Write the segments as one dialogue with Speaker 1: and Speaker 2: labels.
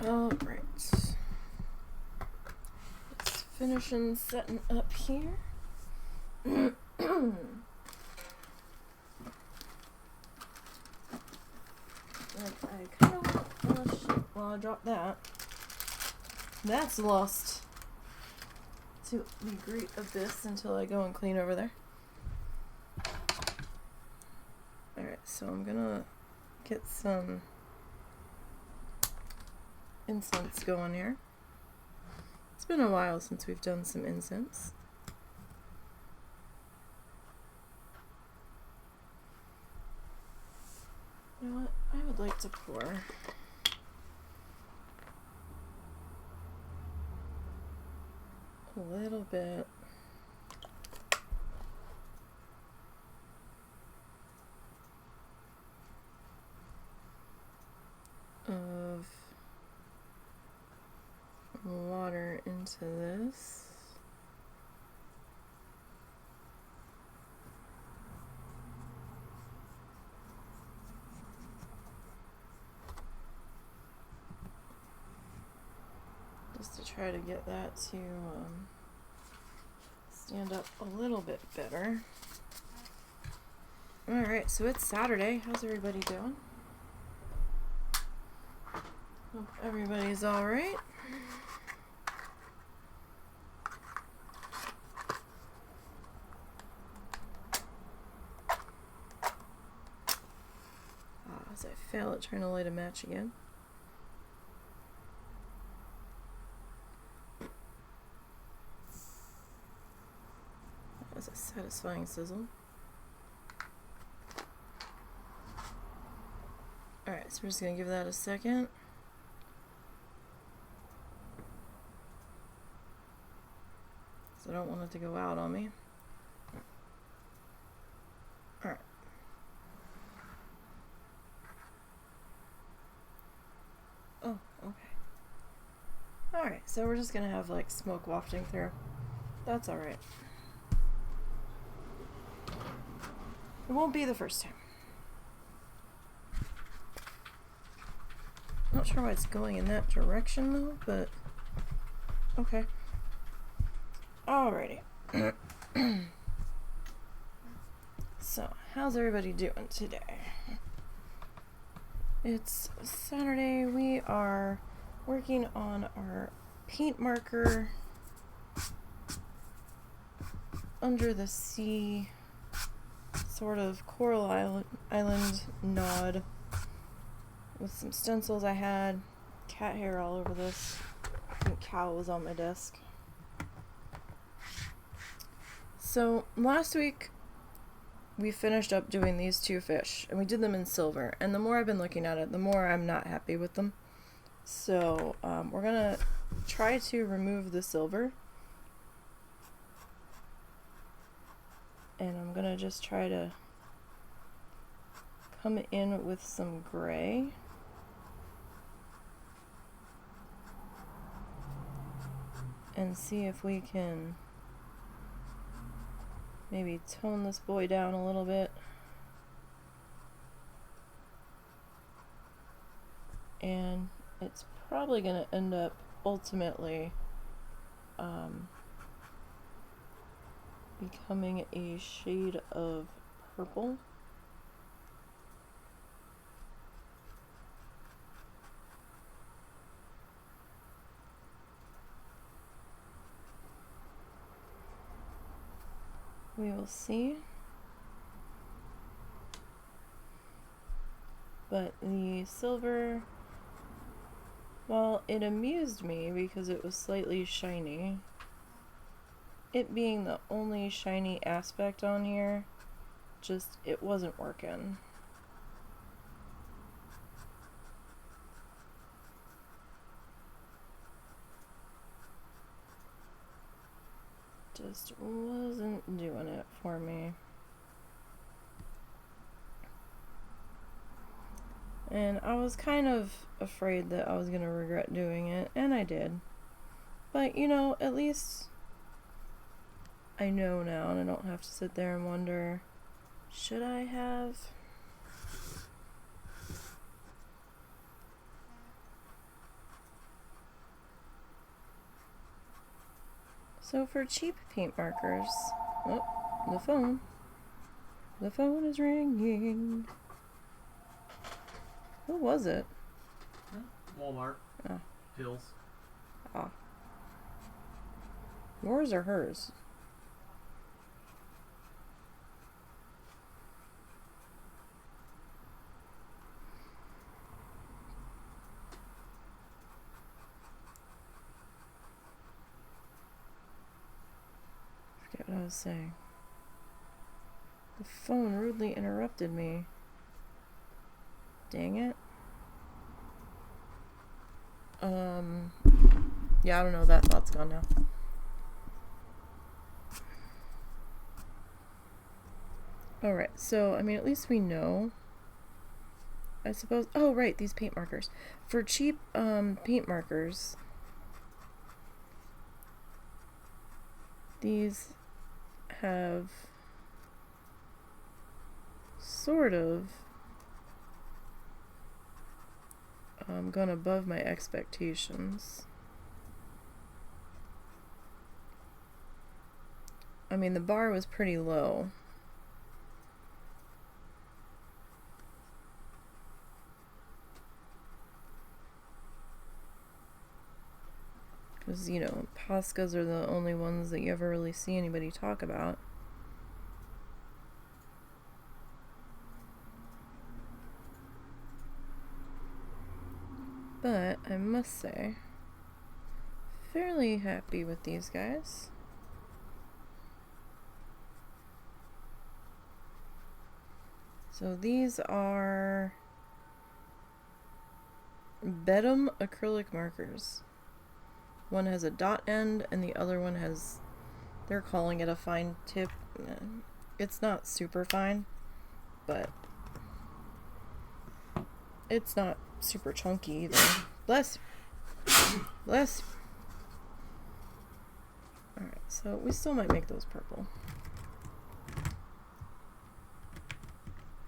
Speaker 1: Alright. Just finishing setting up here. I kind of want... Oh shit, well I dropped that. That's lost to the great abyss until I go and clean over there. Alright, so I'm gonna get some incense going here. It's been a while since we've done some incense. You know what? I would like to pour a little bit of water into this. Just to try to get that to stand up a little bit better. Alright, so it's Saturday. How's everybody doing? Hope everybody's alright. As I fail at trying to light a match again. That was a satisfying sizzle. Alright, so we're just going to give that a second. So I don't want it to go out on me. Alright. Oh, okay. Alright, so we're just gonna have like smoke wafting through. That's alright. It won't be the first time. Not sure why it's going in that direction though, but okay. Alrighty. So, how's everybody doing today? It's Saturday. We are working on our paint marker under the sea sort of coral island nod with some stencils I had. Cat hair all over this. I think cow was on my desk. So last week we finished up doing these two fish and we did them in silver, and the more I've been looking at it, the more I'm not happy with them. So we're gonna try to remove the silver, and I'm gonna just try to come in with some gray. And see if we can maybe tone this boy down a little bit. And it's probably going to end up ultimately becoming a shade of purple. We will see. But the silver, well, it amused me because it was slightly shiny. It being the only shiny aspect on here, just, it wasn't working. Just wasn't doing it for me. And I was kind of afraid that I was going to regret doing it, and I did. But, you know, at least I know now, and I don't have to sit there and wonder, should I have? So for cheap paint markers, oh, the phone. The phone is ringing. Who was it?
Speaker 2: Walmart.
Speaker 1: Oh.
Speaker 2: Hills.
Speaker 1: Ah. Yours or hers? I forget what I was saying. The phone rudely interrupted me. Dang it. Yeah, I don't know. That thought's gone now. Alright, so, I mean, at least we know. I suppose. Oh, right, these paint markers. For cheap, paint markers, these have sort of gone above my expectations. I mean, the bar was pretty low. Because, you know, Poscas are the only ones that you ever really see anybody talk about. But I must say, fairly happy with these guys. So these are Bedham acrylic markers. One has a dot end and the other one has, they're calling it a fine tip. It's not super fine, but it's not super chunky either. Bless. Bless. Alright, so we still might make those purple.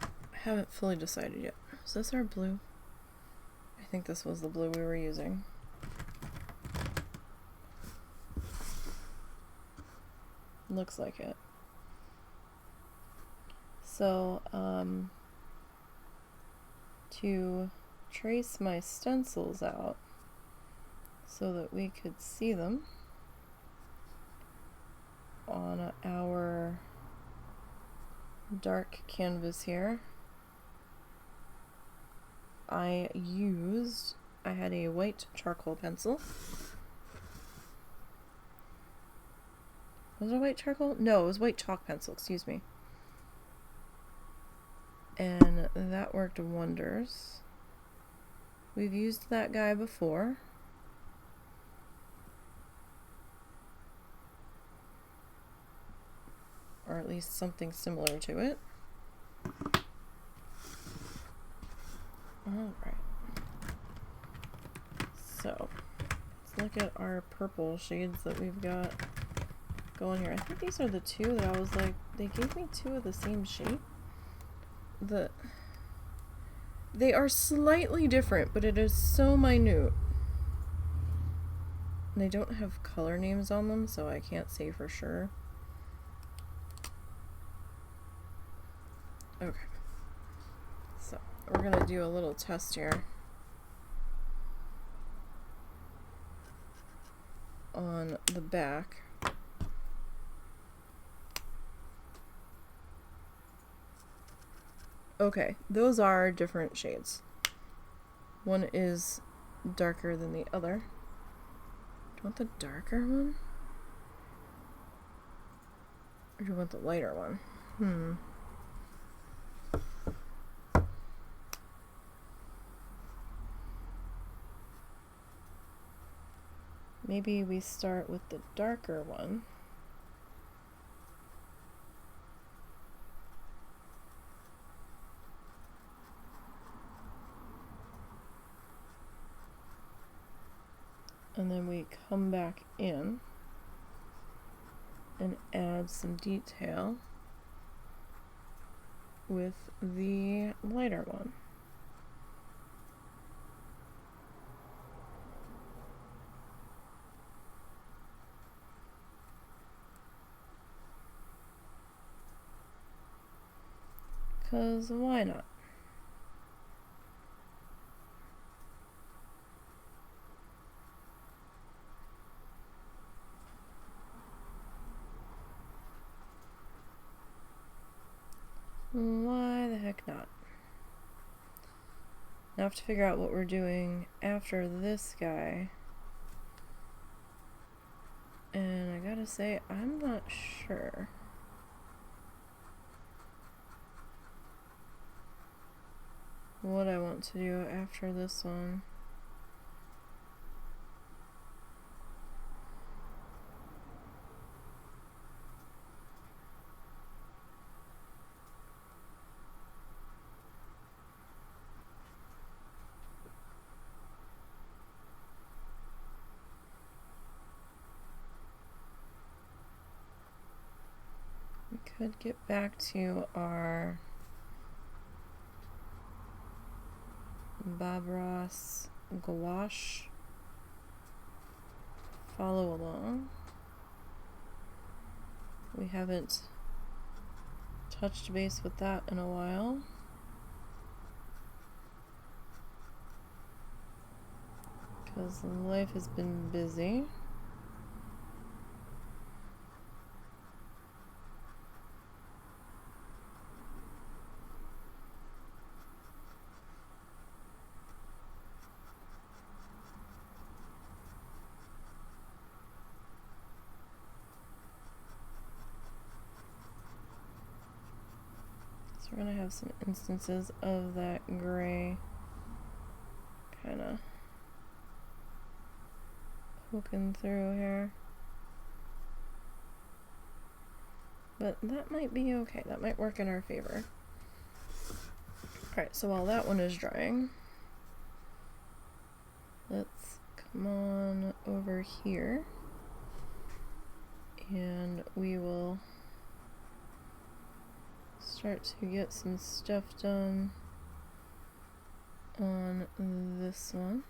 Speaker 1: I haven't fully decided yet. Is this our blue? I think this was the blue we were using. Looks like it. So, to trace my stencils out so that we could see them on our dark canvas here, I had a white charcoal pencil. Was it white charcoal? No, it was white chalk pencil, excuse me. And that worked wonders. We've used that guy before. Or at least something similar to it. Alright. So, let's look at our purple shades that we've got going here. I think these are the two that I was like, they gave me two of the same shape. They are slightly different, but it is so minute. And they don't have color names on them, so I can't say for sure. Okay. So, we're gonna do a little test here on the back. Okay, those are different shades. One is darker than the other. Do you want the darker one? Or do you want the lighter one? Maybe we start with the darker one. And then we come back in and add some detail with the lighter one. 'cause why not? Why the heck not? Now I have to figure out what we're doing after this guy. And I gotta say, I'm not sure. What I want to do after this one. We could get back to our Bob Ross gouache. Follow along. We haven't touched base with that in a while. Because life has been busy. So we're going to have some instances of that gray kind of poking through here. But that might be okay. That might work in our favor. Alright, so while that one is drying, let's come on over here and we will start to get some stuff done on this one.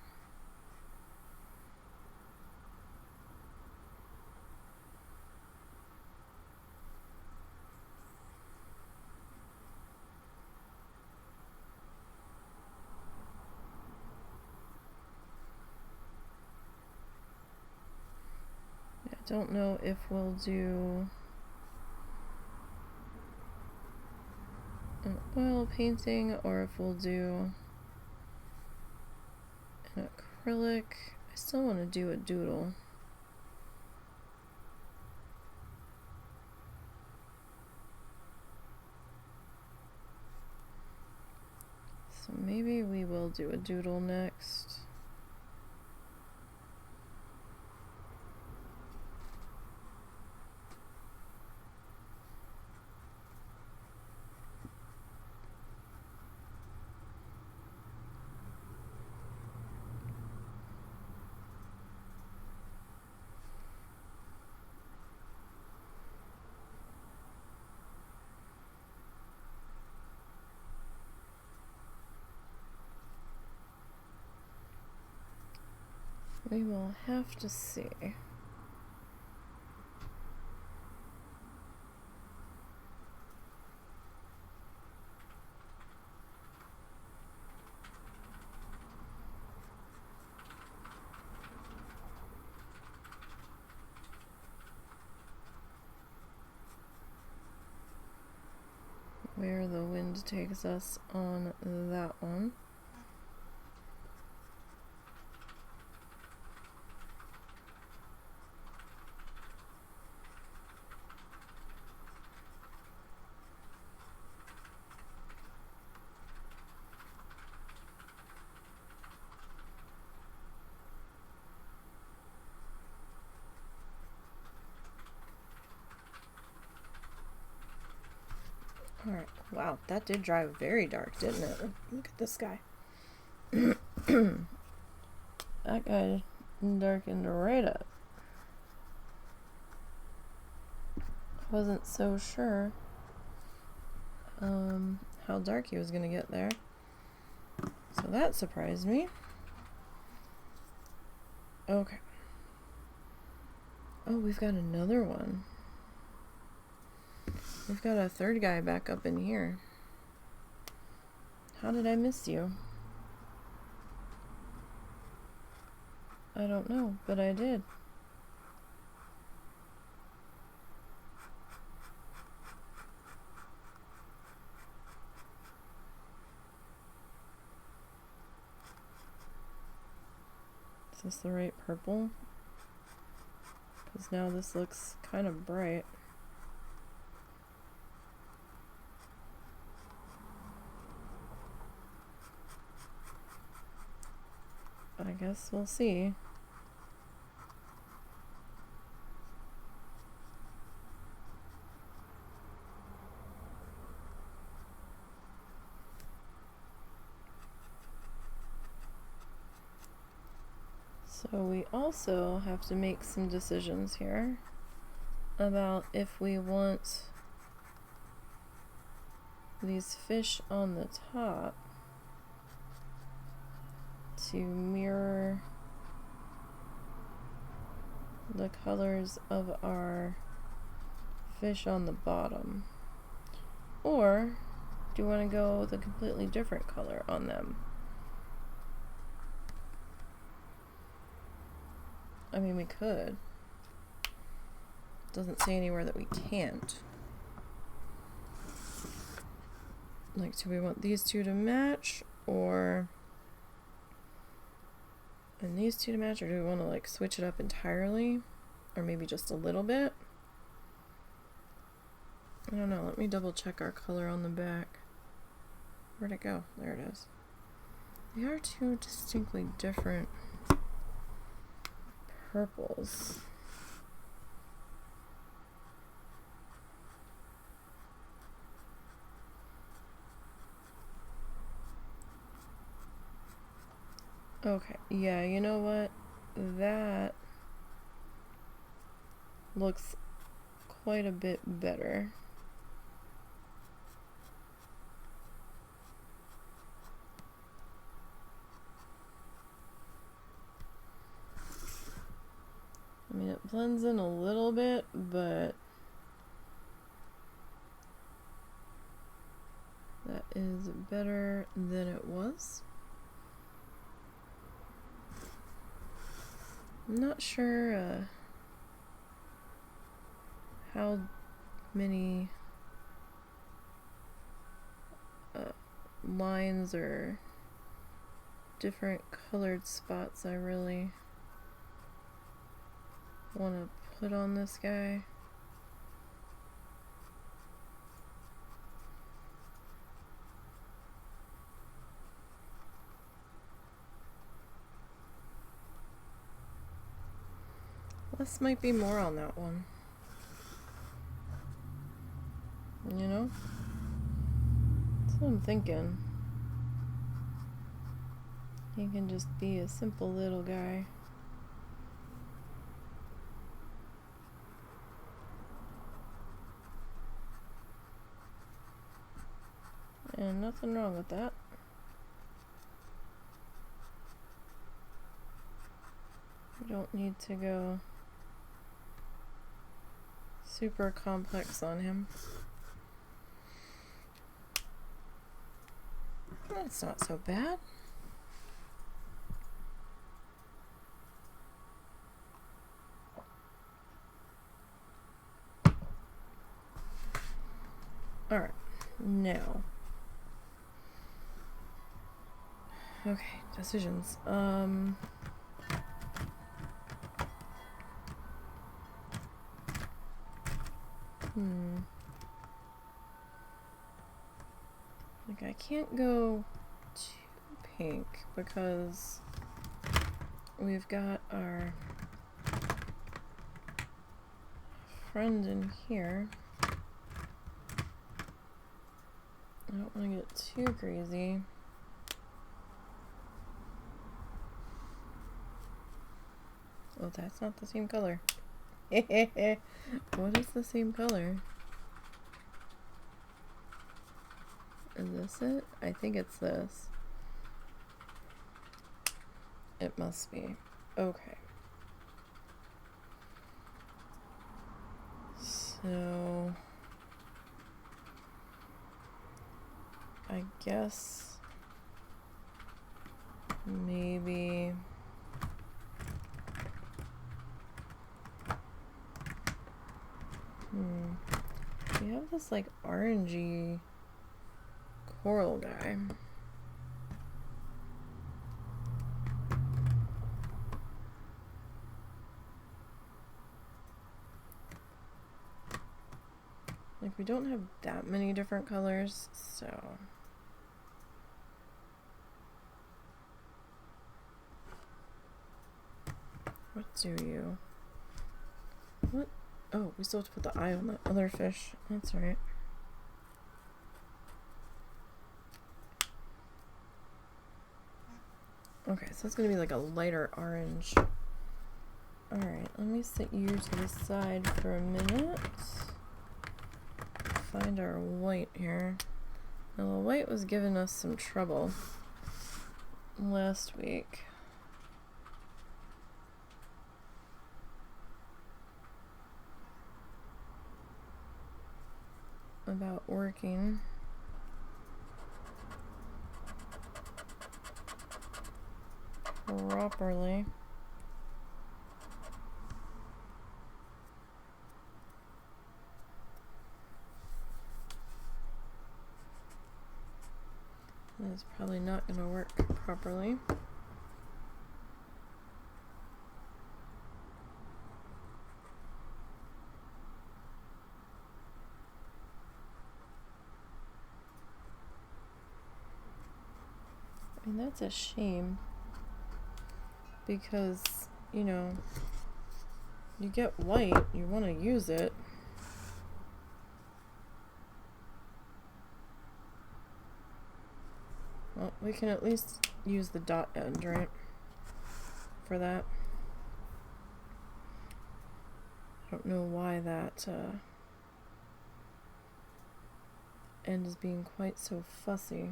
Speaker 1: I don't know if we'll do an oil painting or if we'll do an acrylic. I still want to do a doodle. So maybe we will do a doodle next. We will have to see. Where the wind takes us on that one. Alright, wow, that did dry very dark, didn't it? Look at this guy. That guy darkened right up. Wasn't so sure how dark he was gonna get there. So that surprised me. Okay. Oh, we've got another one. We've got a third guy back up in here. How did I miss you? I don't know, but I did. Is this the right purple? Because now this looks kind of bright. I guess we'll see. So we also have to make some decisions here about if we want these fish on the top to mirror the colors of our fish on the bottom, or do you want to go with a completely different color on them? I mean, we could. Doesn't say anywhere that we can't. Like, do we want these two to match, or and these two to match, or do we want to like switch it up entirely, or maybe just a little bit? I don't know. Let me double check our color on the back. Where'd it go? There it is. They are two distinctly different purples. Okay, yeah, you know what? That looks quite a bit better. I mean, it blends in a little bit, but that is better than it was. I'm not sure how many lines or different colored spots I really want to put on this guy. Less might be more on that one. You know? That's what I'm thinking. He can just be a simple little guy. And nothing wrong with that. We don't need to go super complex on him. That's not so bad. Alright, now. Okay, decisions. Like, I can't go too pink because we've got our friend in here. I don't want to get too crazy. Oh, that's not the same color. What is the same color? Is this it? I think it's this. It must be. Okay. So I guess maybe we have this like orangey coral guy. Like, we don't have that many different colors, so what do you? What? Oh, we still have to put the eye on the other fish. That's right. Okay, so it's gonna be like a lighter orange. Alright, let me set you to the side for a minute. Find our white here. Now, the white was giving us some trouble last week. About working. Properly. It's probably not going to work properly. I mean, that's a shame because, you know, you get white, you want to use it. Well, we can at least use the dot end, right? For that. I don't know why that end is being quite so fussy.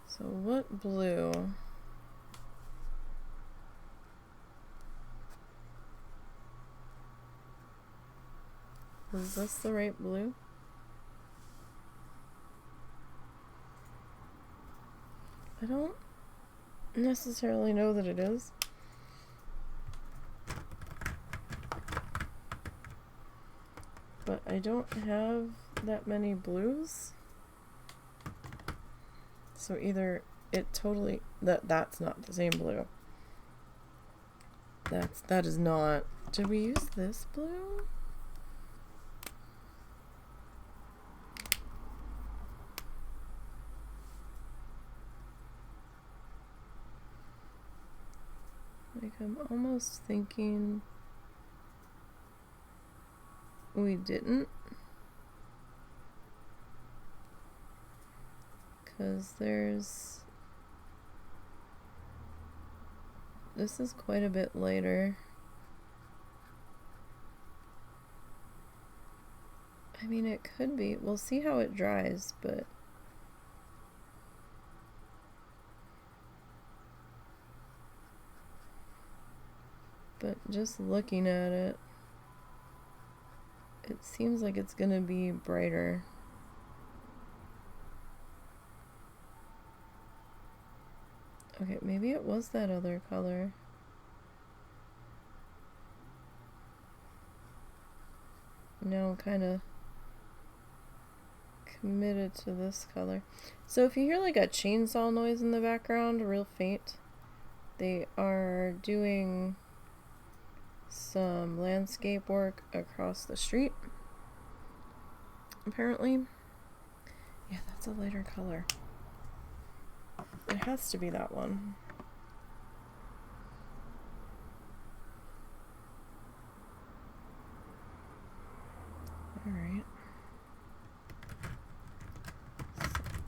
Speaker 1: So what blue? Is this the right blue? I don't necessarily know that it is. But I don't have that many blues. So either it totally that's not the same blue. That is not. Did we use this blue? Like, I'm almost thinking we didn't. Because this is quite a bit lighter. I mean, it could be. We'll see how it dries, but just looking at it, it seems like it's gonna be brighter. Okay, maybe it was that other color. Now I'm kind of committed to this color. So if you hear like a chainsaw noise in the background, real faint, they are doing some landscape work across the street. Apparently. Yeah, that's a lighter color. It has to be that one. Alright.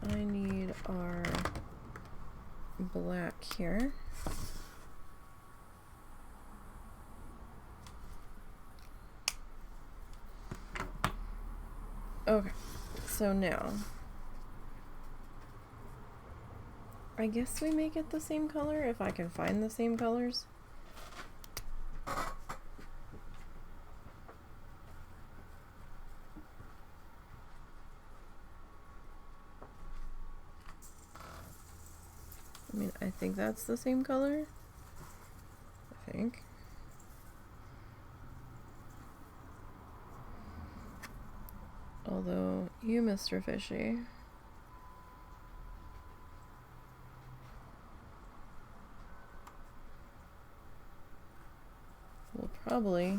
Speaker 1: So I need our black here. Okay, so now I guess we make it the same color if I can find the same colors. I mean, I think that's the same color. I think. Although, you, Mr. Fishy. Will probably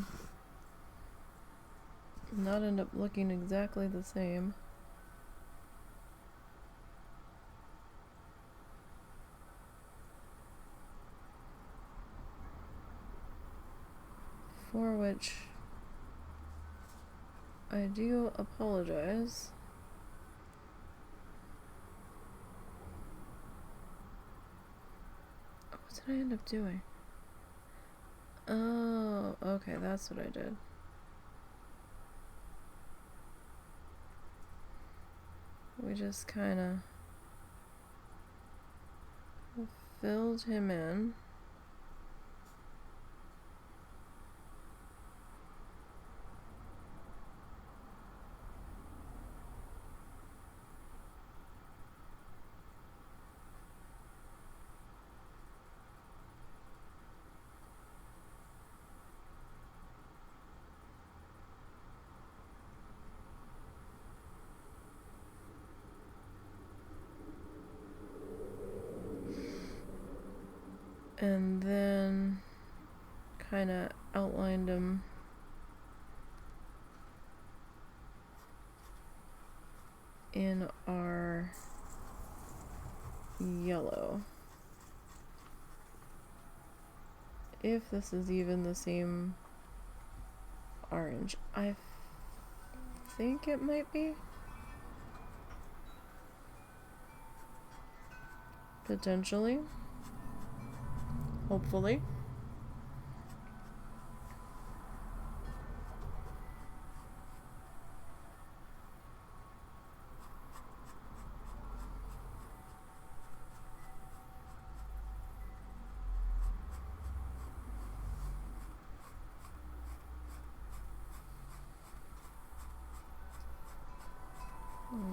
Speaker 1: not end up looking exactly the same. For which I do apologize. Oh, what did I end up doing? Oh, okay, that's what I did. We just kind of filled him in. And then kind of outlined him in our yellow. If this is even the same orange. I think it might be. Potentially. Hopefully.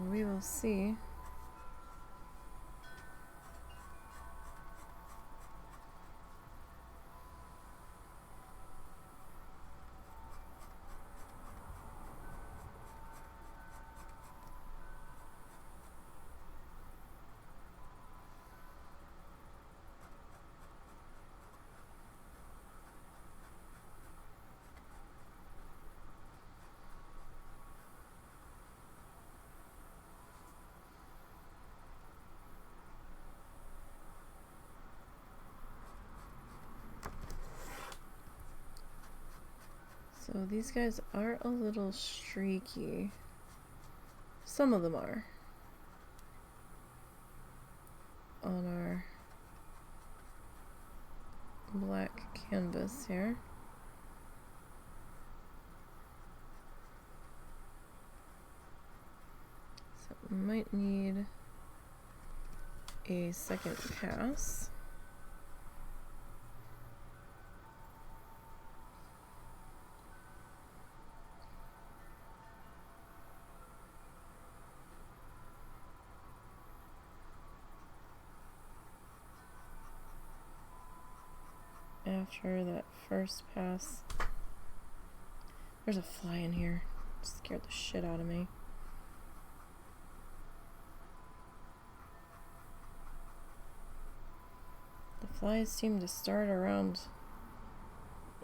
Speaker 1: We will see. So these guys are a little streaky. Some of them are. On our black canvas here. So we might need a second pass. After that first pass. There's a fly in here. It scared the shit out of me. The flies seem to start around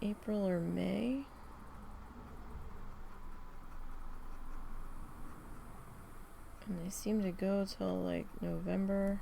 Speaker 1: April or May. And they seem to go till like November-ish.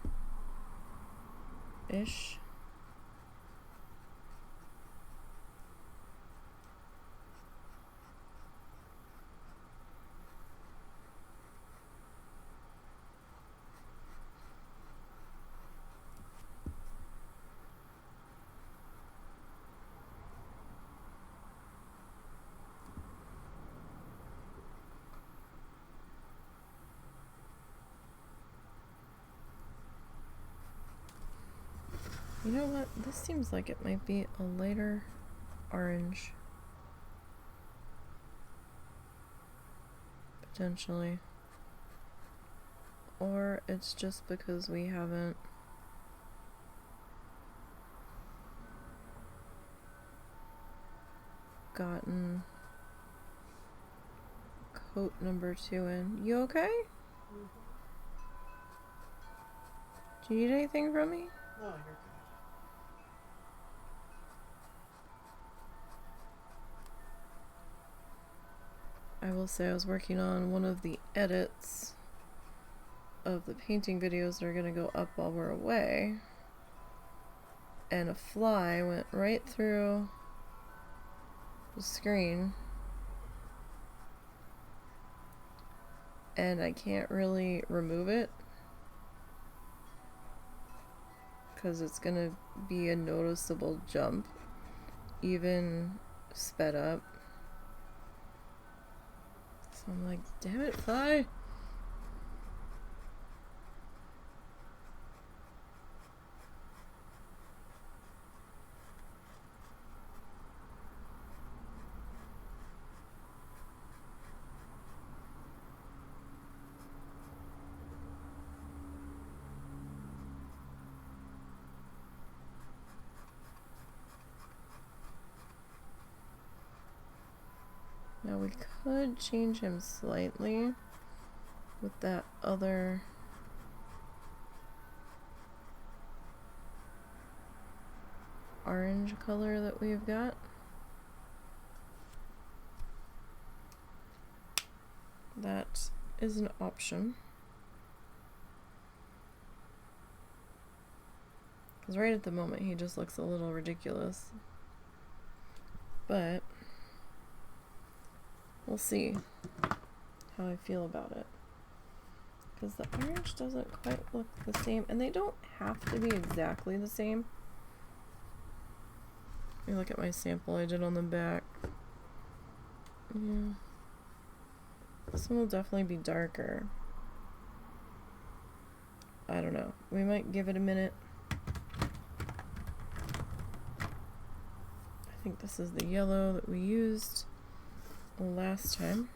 Speaker 1: You know what? This seems like it might be a lighter orange. Potentially. Or it's just because we haven't gotten coat number 2 in. You okay? Do you need anything from me?
Speaker 2: No, you're good.
Speaker 1: I will say I was working on one of the edits of the painting videos that are going to go up while we're away. And a fly went right through the screen. And I can't really remove it, because it's going to be a noticeable jump, even sped up. So I'm like, damn it, fly! Now we could change him slightly with that other orange color that we've got. That is an option. Because right at the moment he just looks a little ridiculous. But we'll see how I feel about it. Because the orange doesn't quite look the same. And they don't have to be exactly the same. Let me look at my sample I did on the back. Yeah. This one will definitely be darker. I don't know. We might give it a minute. I think this is the yellow that we used last time.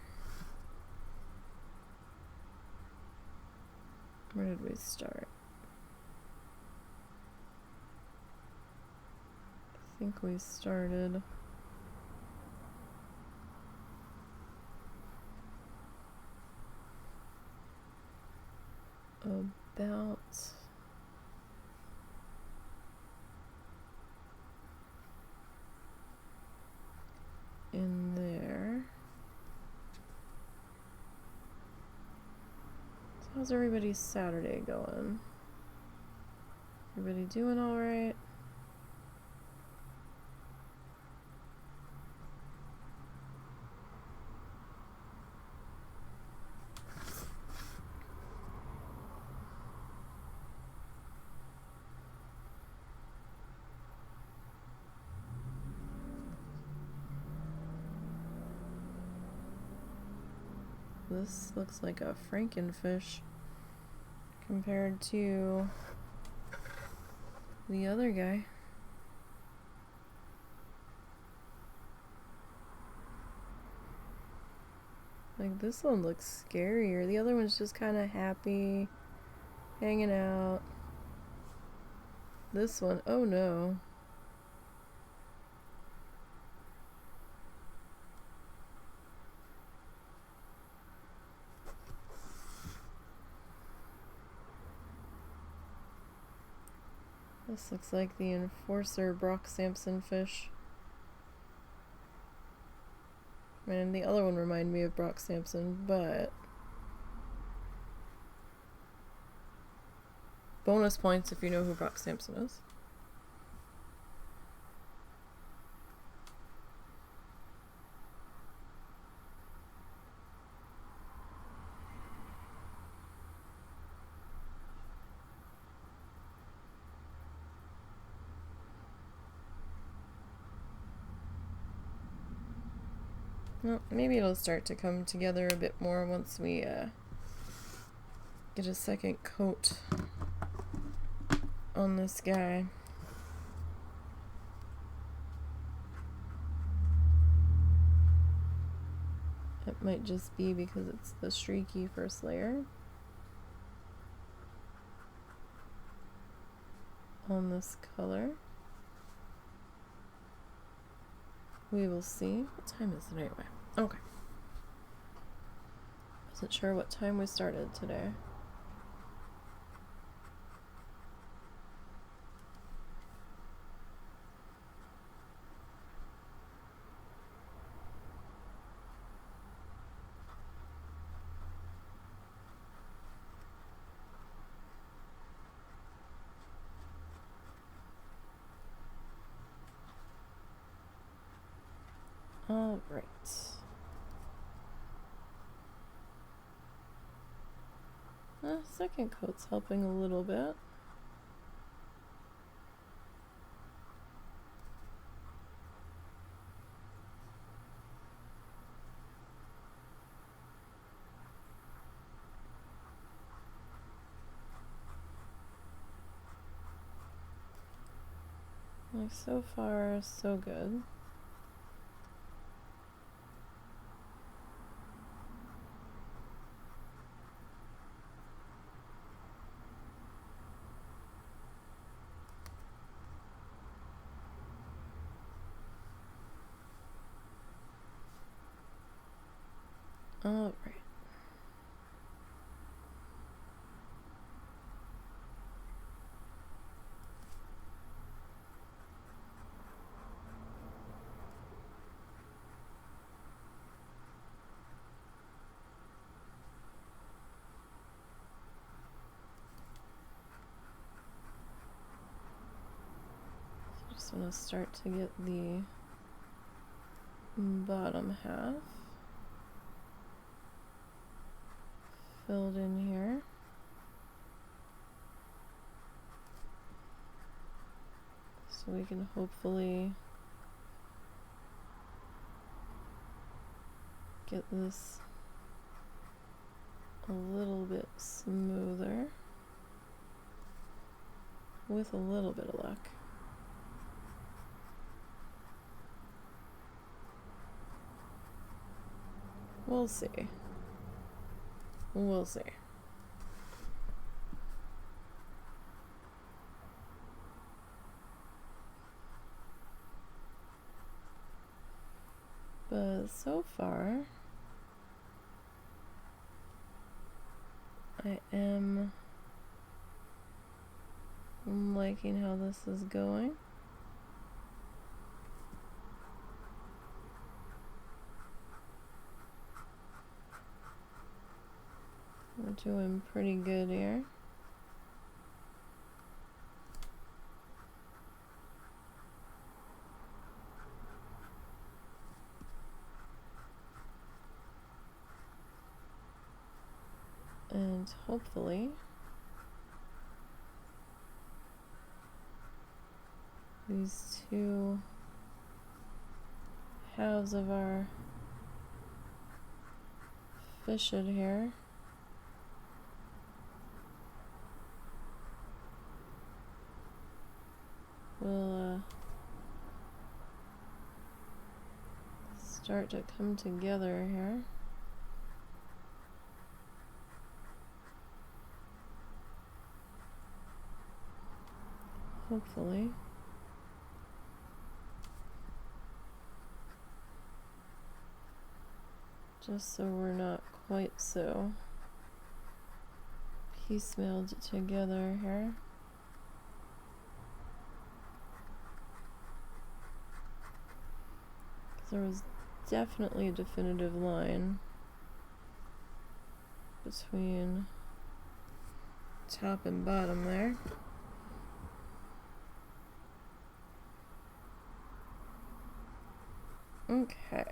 Speaker 1: Where did we start? I think we started about in there. So how's everybody's Saturday going? Everybody doing all right? This looks like a Frankenfish compared to the other guy. Like, this one looks scarier. The other one's just kind of happy, hanging out. This one, oh no. This looks like the Enforcer Brock Sampson fish. And the other one reminded me of Brock Sampson, but bonus points if you know who Brock Sampson is. Well, maybe it'll start to come together a bit more once we get a second coat on this guy. might just be because it's the streaky first layer on this color. We will see. What time is it anyway? Okay. Wasn't sure what time we started today. All right. Second coat's helping a little bit. Like, so far, so good. All right. Just want to start to get the bottom half filled in here. So we can hopefully get this a little bit smoother with a little bit of luck. We'll see. We'll see. But so far, I am liking how this is going. We're doing pretty good here. And hopefully these two halves of our fishhead here will start to come together here. Hopefully. Just so we're not quite so piecemealed together here. There was definitely a definitive line between top and bottom there. Okay.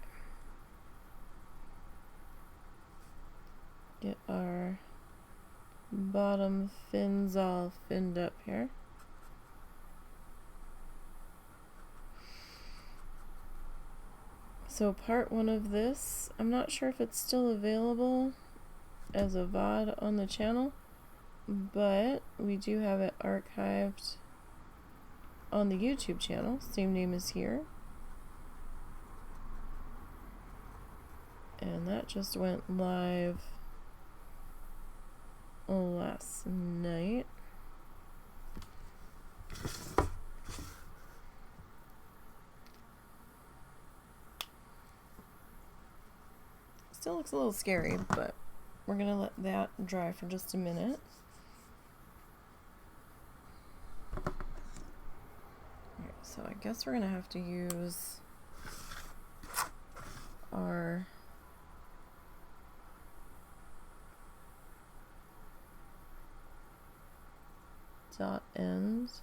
Speaker 1: Get our bottom fins all finned up here. So part one of this, I'm not sure if it's still available as a VOD on the channel, but we do have it archived on the YouTube channel, same name as here. And that just went live last night. Still looks a little scary, but we're gonna let that dry for just a minute. Alright, so I guess we're gonna have to use our dot ends.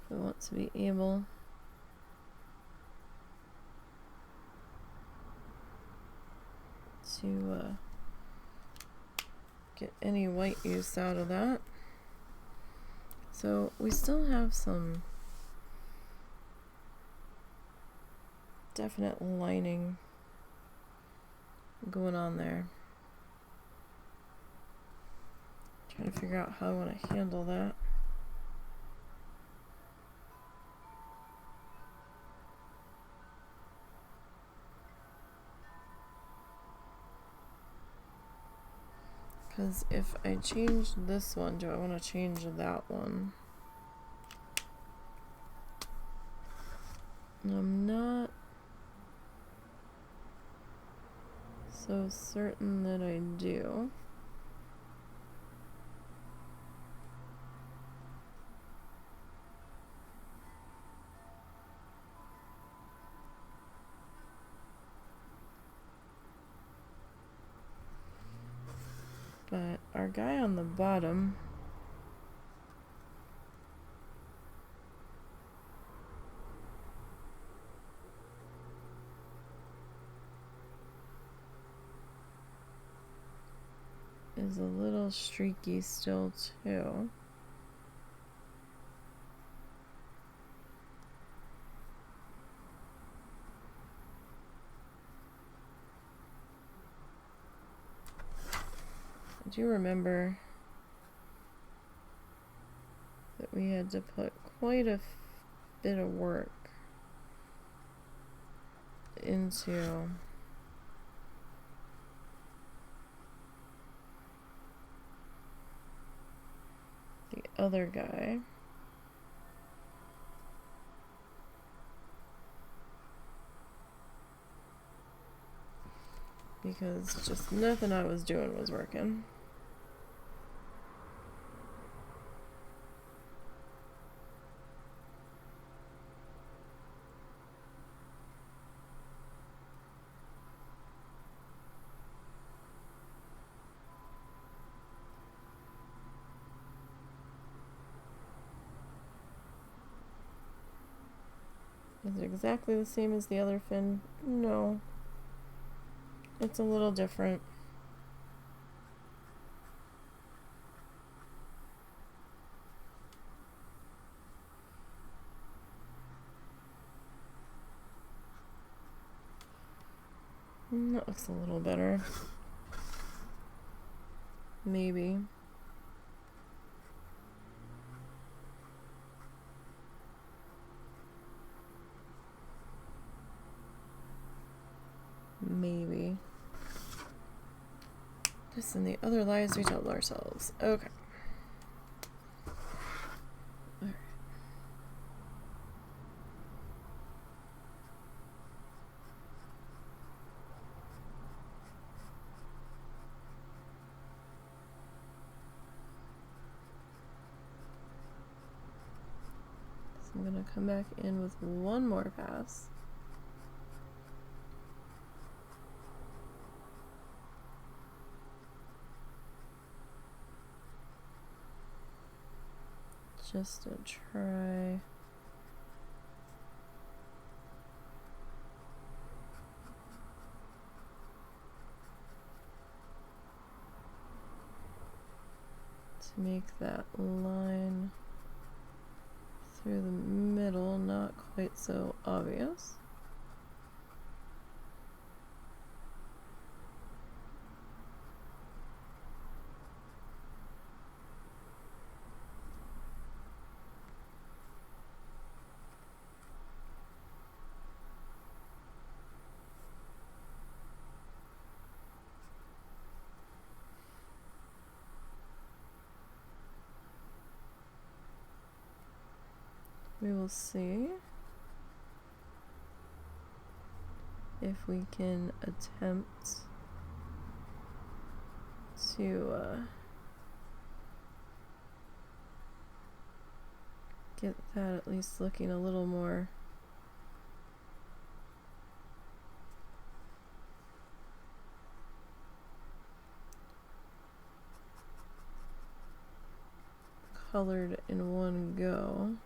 Speaker 1: We want to be able to get any white use out of that. So we still have some definite lining going on there. Trying to figure out how I want to handle that. Because if I change this one, do I want to change that one? I'm not so certain that I do. But our guy on the bottom is a little streaky still too. I do remember that we had to put quite a bit of work into the other guy. Because just nothing I was doing was working. Is it exactly the same as the other fin? No. It's a little different. That looks a little better. Maybe. Maybe. This and the other lies we told ourselves. Okay. Alright. So I'm gonna come back in with one more pass. Just to try to make that line through the middle not quite so obvious. We will see if we can attempt to get that at least looking a little more colored in one go.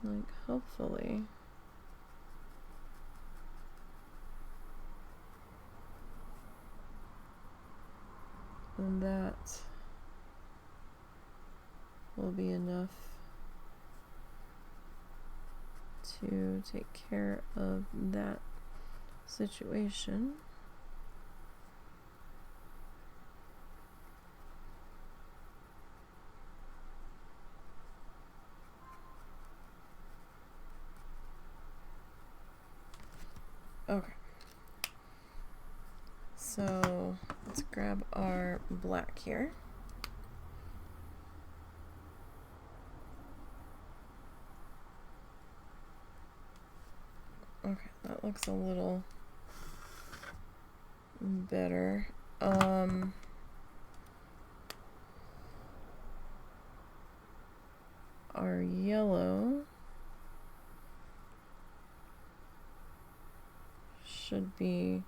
Speaker 1: Like, hopefully. And that will be enough to take care of that situation. Okay. So let's grab our black here. Okay, that looks a little better. Our yellow should be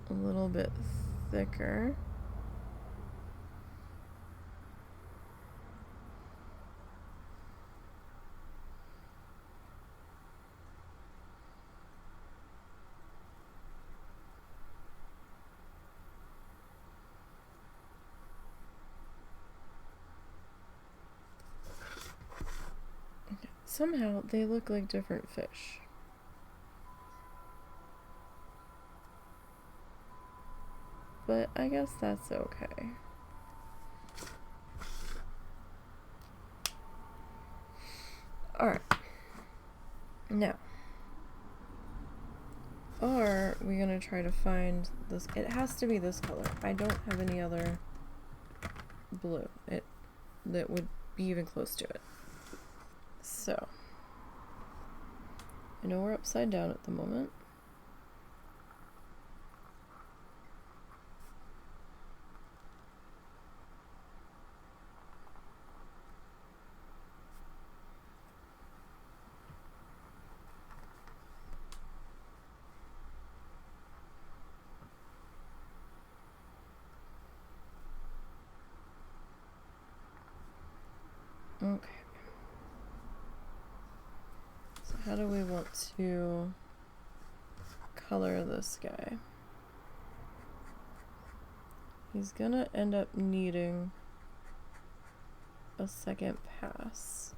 Speaker 1: a little bit thicker. Somehow they look like different fish. But I guess that's okay. Alright. Now, are we gonna try to find this? It has to be this color. I don't have any other blue that would be even close to it. So, I know we're upside down at the moment. Okay. So how do we want to color this guy? He's gonna end up needing a second pass.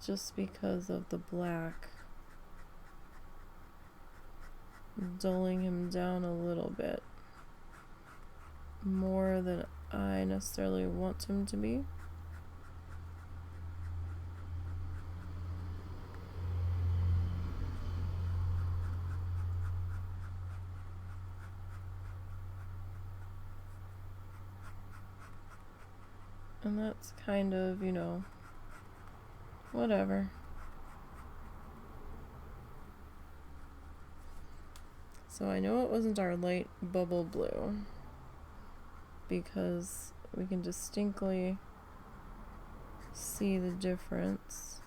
Speaker 1: Just because of the black dulling him down a little bit more than I necessarily want him to be. And that's kind of, you know, whatever. So I know it wasn't our light bubble blue because we can distinctly see the difference.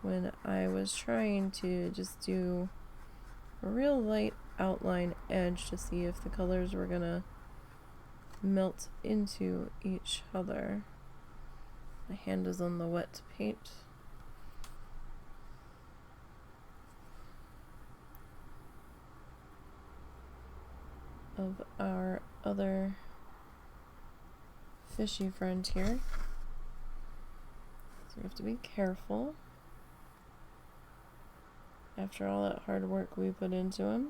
Speaker 1: When I was trying to just do a real light outline edge to see if the colors were gonna melt into each other. My hand is on the wet paint. Of our other fishy friend here. So we have to be careful. After all that hard work we put into him.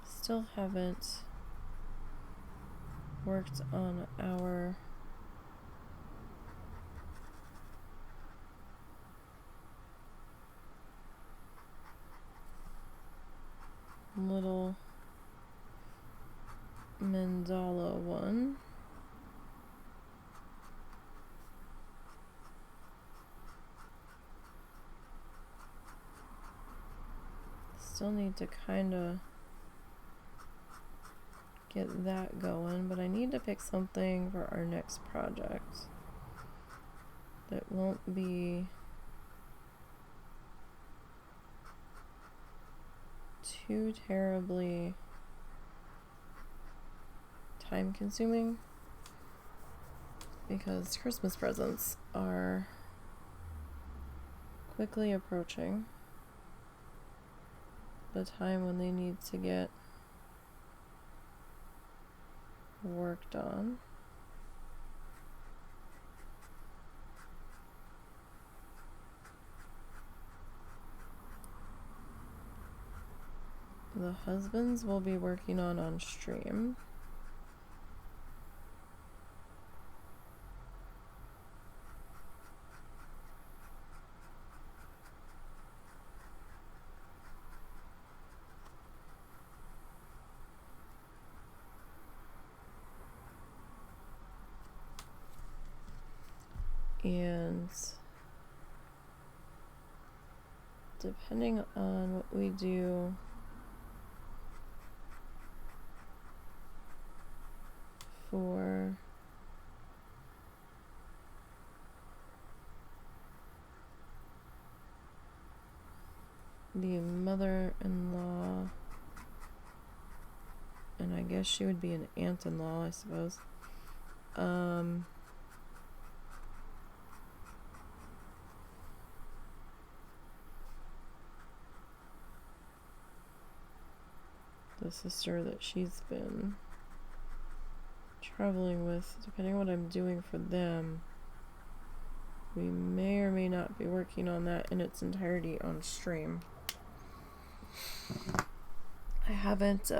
Speaker 1: Still haven't worked on our little mandala one. Still need to kind of get that going, but I need to pick something for our next project that won't be too terribly time consuming, because Christmas presents are quickly approaching the time when they need to get worked on. The husbands will be working on stream. And depending on what we do for the mother-in-law, and I guess she would be an aunt-in-law, I suppose. The sister that she's been traveling with, depending on what I'm doing for them, we may or may not be working on that in its entirety on stream. I haven't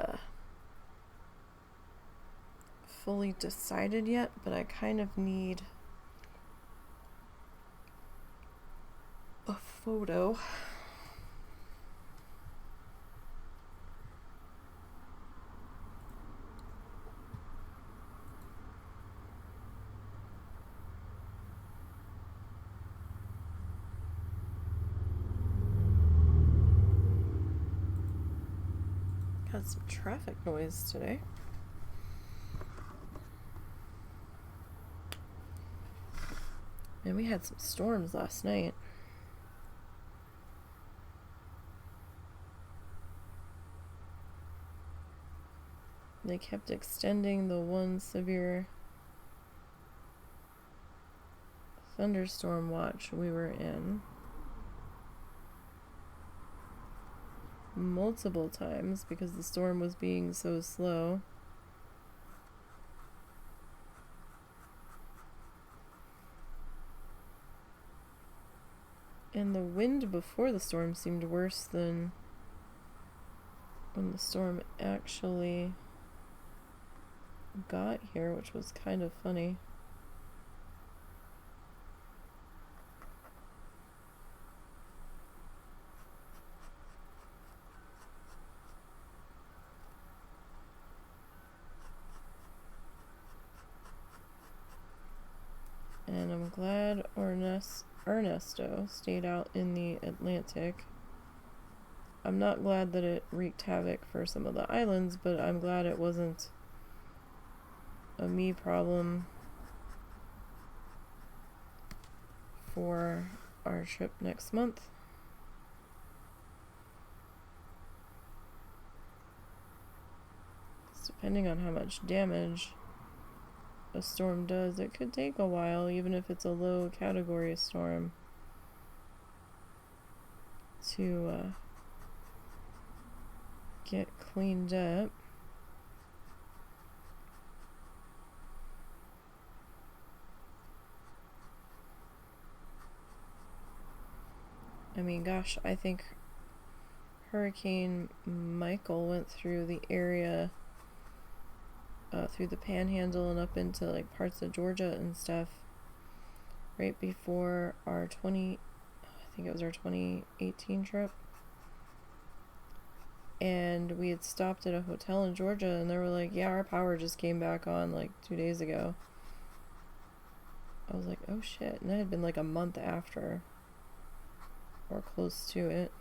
Speaker 1: fully decided yet, but I kind of need a photo. Got some traffic noise today. And we had some storms last night. They kept extending the one severe thunderstorm watch we were in multiple times because the storm was being so slow. And the wind before the storm seemed worse than when the storm actually got here, which was kind of funny. And I'm glad Ernesto stayed out in the Atlantic I'm not glad that it wreaked havoc for some of the islands, but I'm glad it wasn't a me problem for our trip next month. Depending on how much damage a storm does, it could take a while, even if it's a low category storm, to get cleaned up. I mean, gosh, I think Hurricane Michael went through the area, through the Panhandle and up into like parts of Georgia and stuff, right before our I think it was our 2018 trip. And we had stopped at a hotel in Georgia, and they were like, yeah, our power just came back on like 2 days ago. I was like, oh shit. And that had been like a month after, or close to it.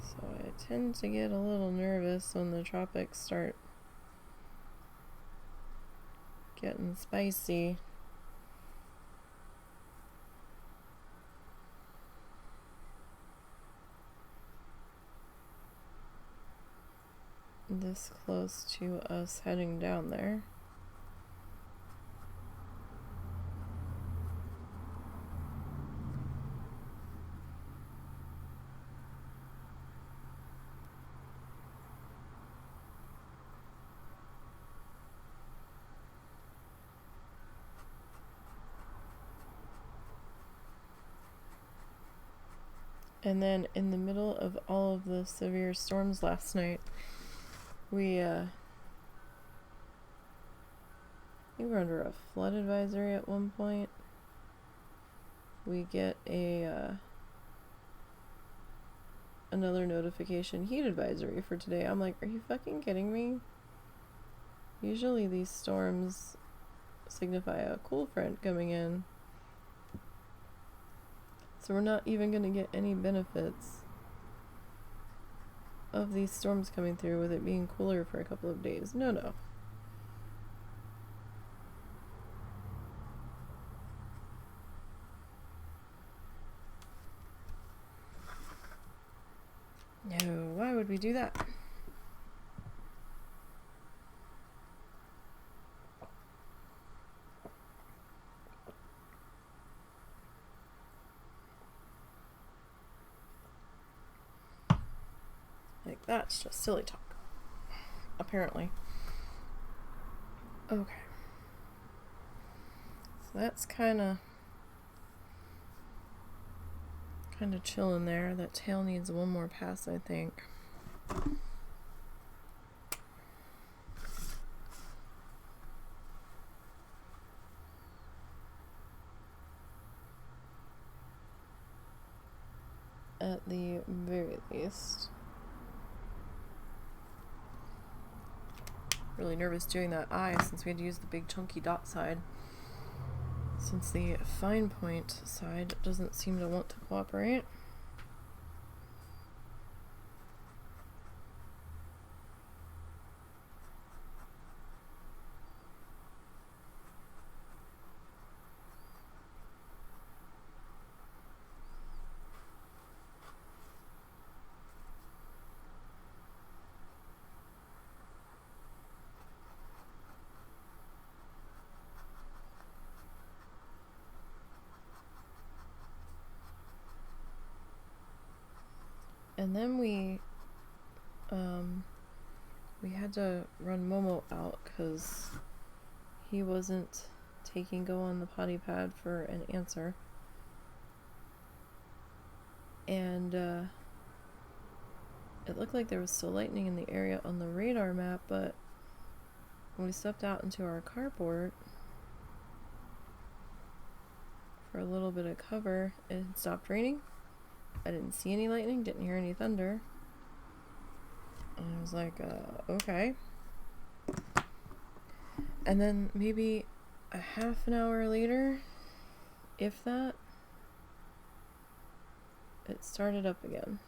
Speaker 1: So I tend to get a little nervous when the tropics start getting spicy. This close to us heading down there. And then in the middle of all of the severe storms last night, we were under a flood advisory at one point. We get another notification, heat advisory for today. I'm like, are you fucking kidding me? Usually these storms signify a cool front coming in. So we're not even going to get any benefits of these storms coming through with it being cooler for a couple of days. No. No, why would we do that? Like, that's just silly talk, apparently. Okay. So that's kind of chilling there. That tail needs one more pass, I think. At the very least. Really nervous doing that eye since we had to use the big chunky dot side, since the fine point side doesn't seem to want to cooperate. And then we had to run Momo out because he wasn't taking go on the potty pad for an answer. And it looked like there was still lightning in the area on the radar map, but when we stepped out into our carport for a little bit of cover, it had stopped raining. I didn't see any lightning, didn't hear any thunder. And I was like, okay. And then maybe a half an hour later, if that, it started up again.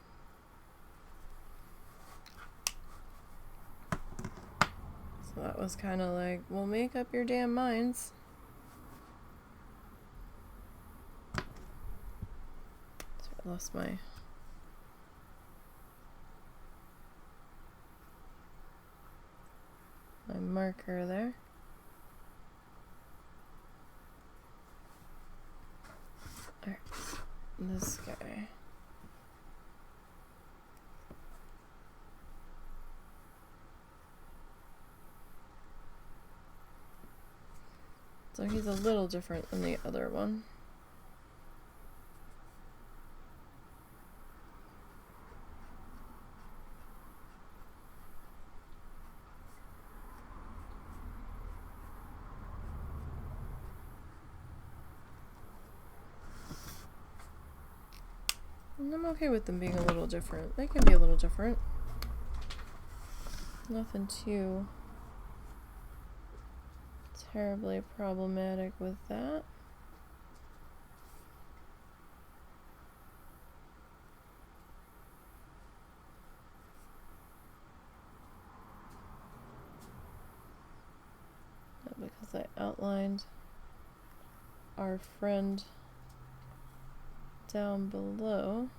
Speaker 1: So that was kind of like, well, make up your damn minds. So I lost my marker there. Alright, this guy. So he's a little different than the other one. And I'm okay with them being a little different. They can be a little different. Nothing too terribly problematic with that. Because I outlined our friend down below.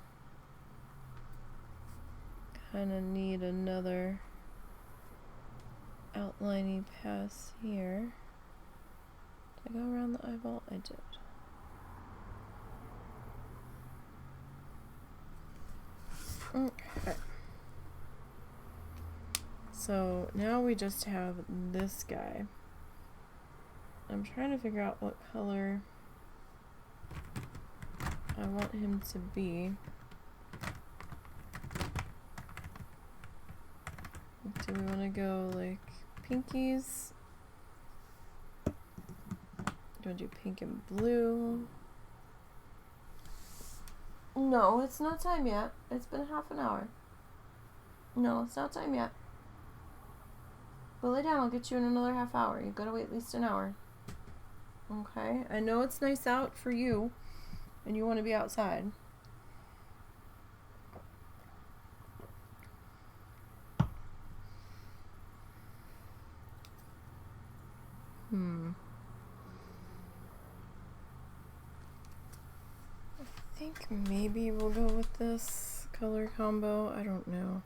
Speaker 1: Kind of need another outlining pass here. Did I go around the eyeball? I did. Okay. So now we just have this guy. I'm trying to figure out what color I want him to be. Do we want to go like pinkies? Do you want to do pink and blue? No, it's not time yet. It's been half an hour. No, it's not time yet. But lay down, I'll get you in another half hour. You've got to wait at least an hour. Okay, I know it's nice out for you, and you want to be outside. I think maybe we'll go with this color combo. I don't know.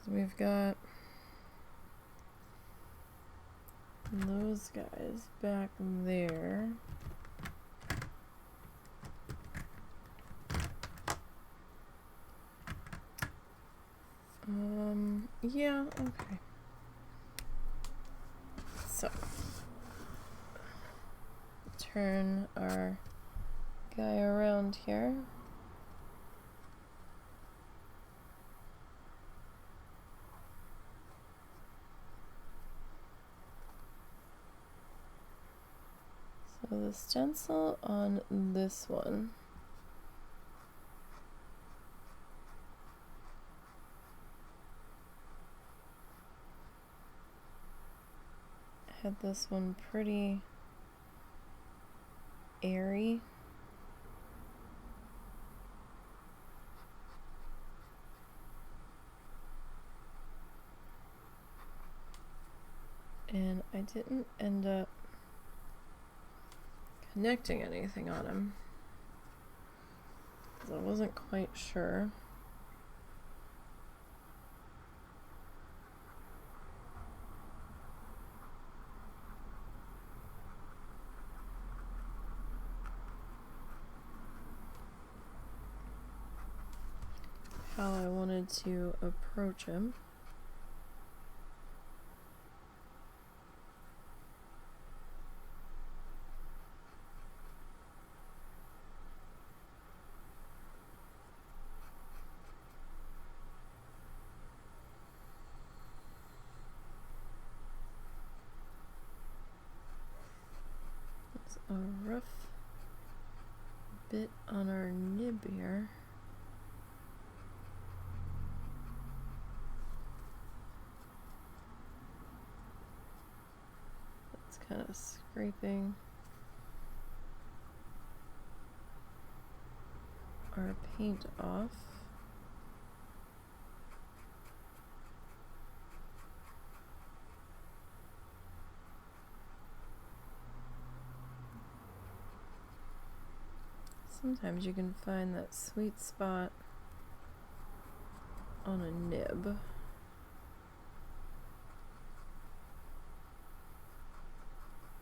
Speaker 1: So we've got those guys back there. Yeah, okay. So, turn our guy around here. So the stencil on this one had this one pretty airy. And I didn't end up connecting anything on him because I wasn't quite sure. How I wanted to approach him. It's a rough bit on our nib here. kind of scraping our paint off. Sometimes you can find that sweet spot on a nib.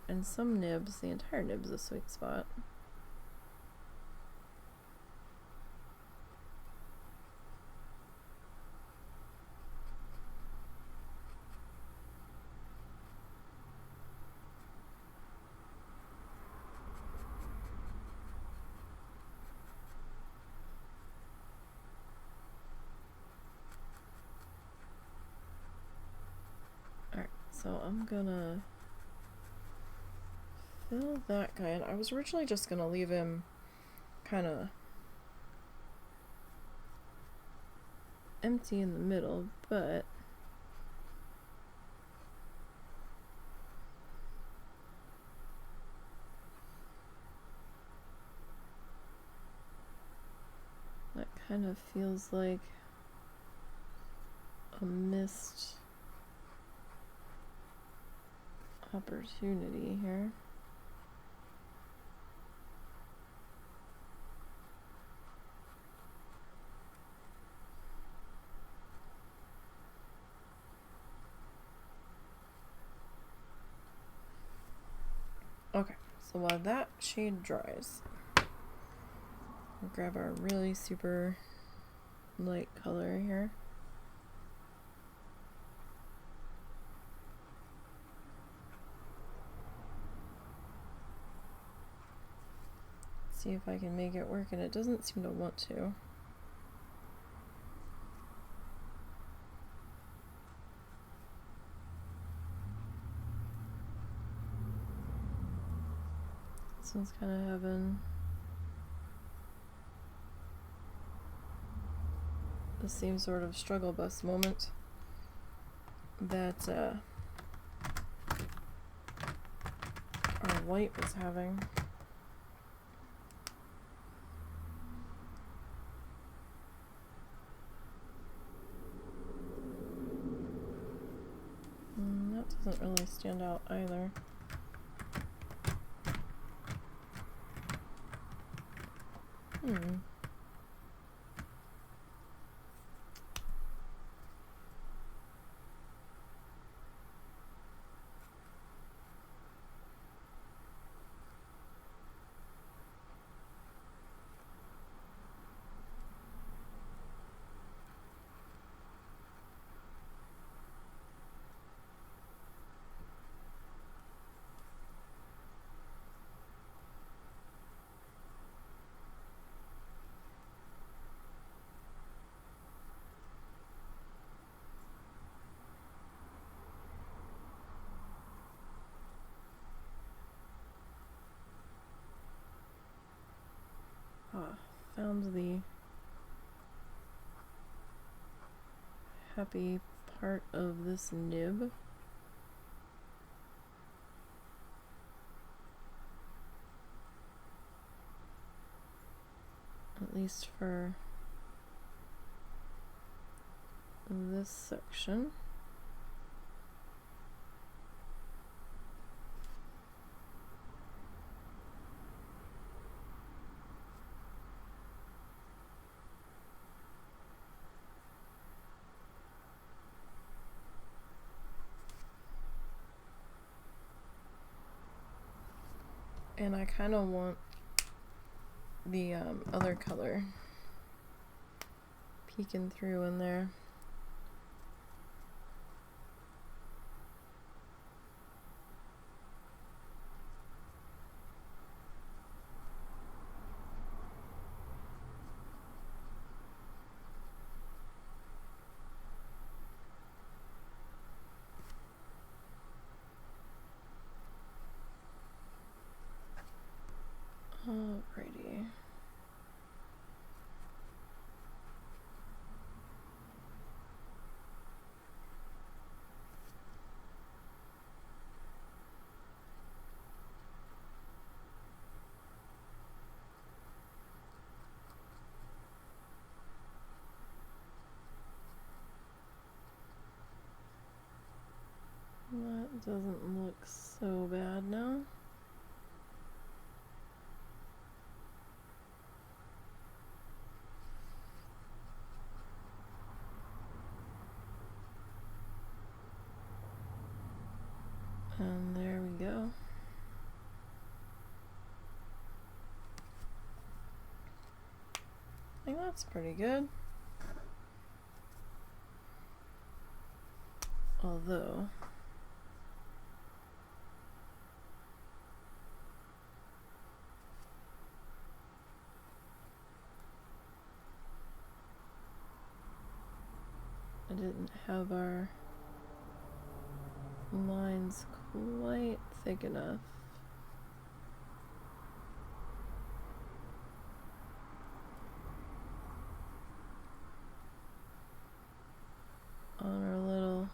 Speaker 1: And some nibs, the entire nib's a sweet spot. Alright, so I'm gonna fill that guy in. I was originally just gonna leave him kind of empty in the middle, but that kind of feels like a missed opportunity here. Okay, so while that shade dries, we'll grab our really super light color here. See if I can make it work, and it doesn't seem to want to. This one's kind of having the same sort of struggle bus moment that our white was having. That doesn't really stand out either. Found the happy part of this nib. At least for this section. And I kind of want the other color peeking through in there. Alrighty. Doesn't look so bad now. And there we go. I think that's pretty good. Although I didn't have our lines quite thick enough. On our little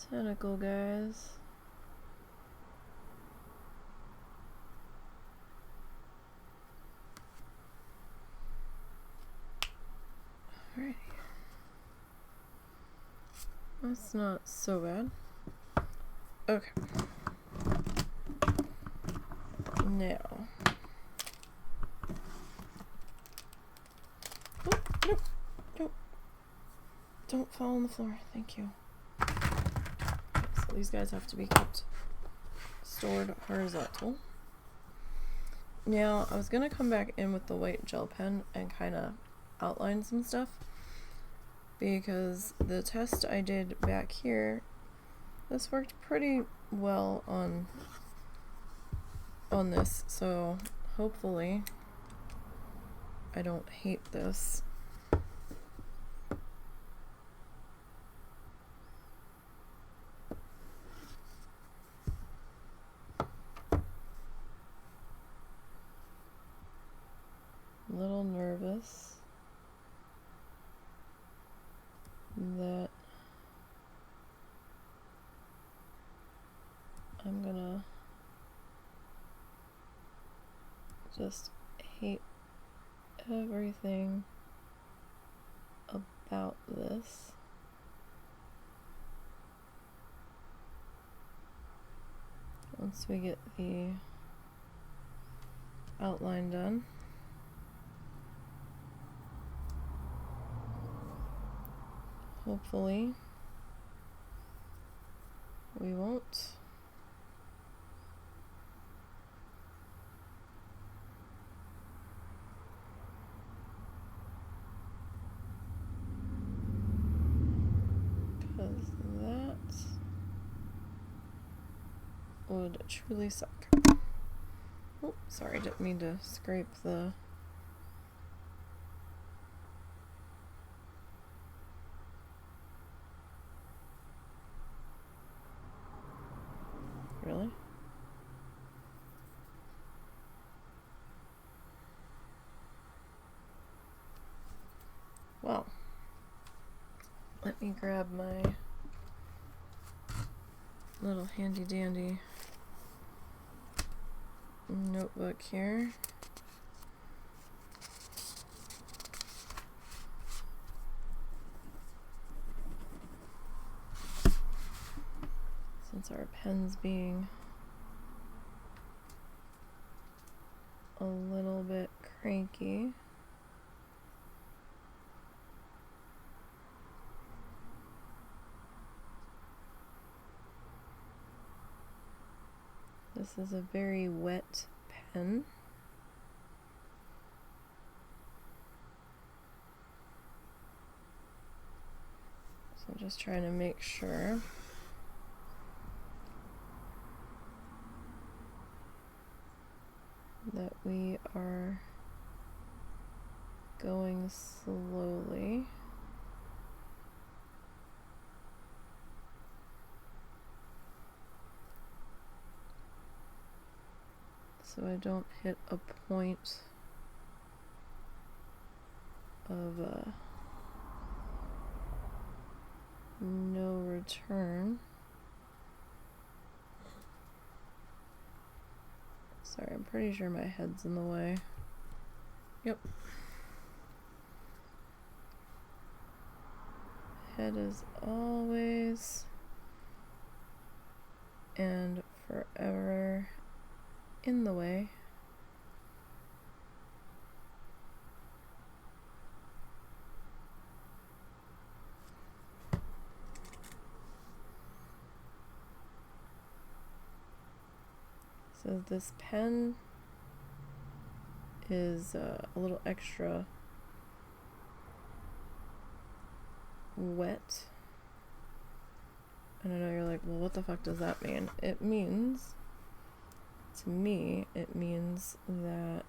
Speaker 1: tentacle guys. Alrighty. That's not so bad. Okay. Now. Oh, no, no. Don't fall on the floor. Thank you. Okay, so these guys have to be kept stored horizontal. Now, I was going to come back in with the white gel pen and kind of outline some stuff, because the test I did back here, this worked pretty well on this, so hopefully I don't hate this. A little nervous that I'm gonna just hate everything about this. Once we get the outline done. Hopefully we won't. Because that would truly suck. Oh, sorry, didn't mean to scrape the... Really? Well, let me grab my little handy dandy notebook here. Since our pen's being a little bit cranky. This is a very wet pen. So I'm just trying to make sure that we are going slowly. So I don't hit a point of no return. Sorry, I'm pretty sure my head's in the way. Yep. Head is always and forever in the way. So this pen is a little extra wet. And I know you're like, well, what the fuck does that mean? It means, to me, it means that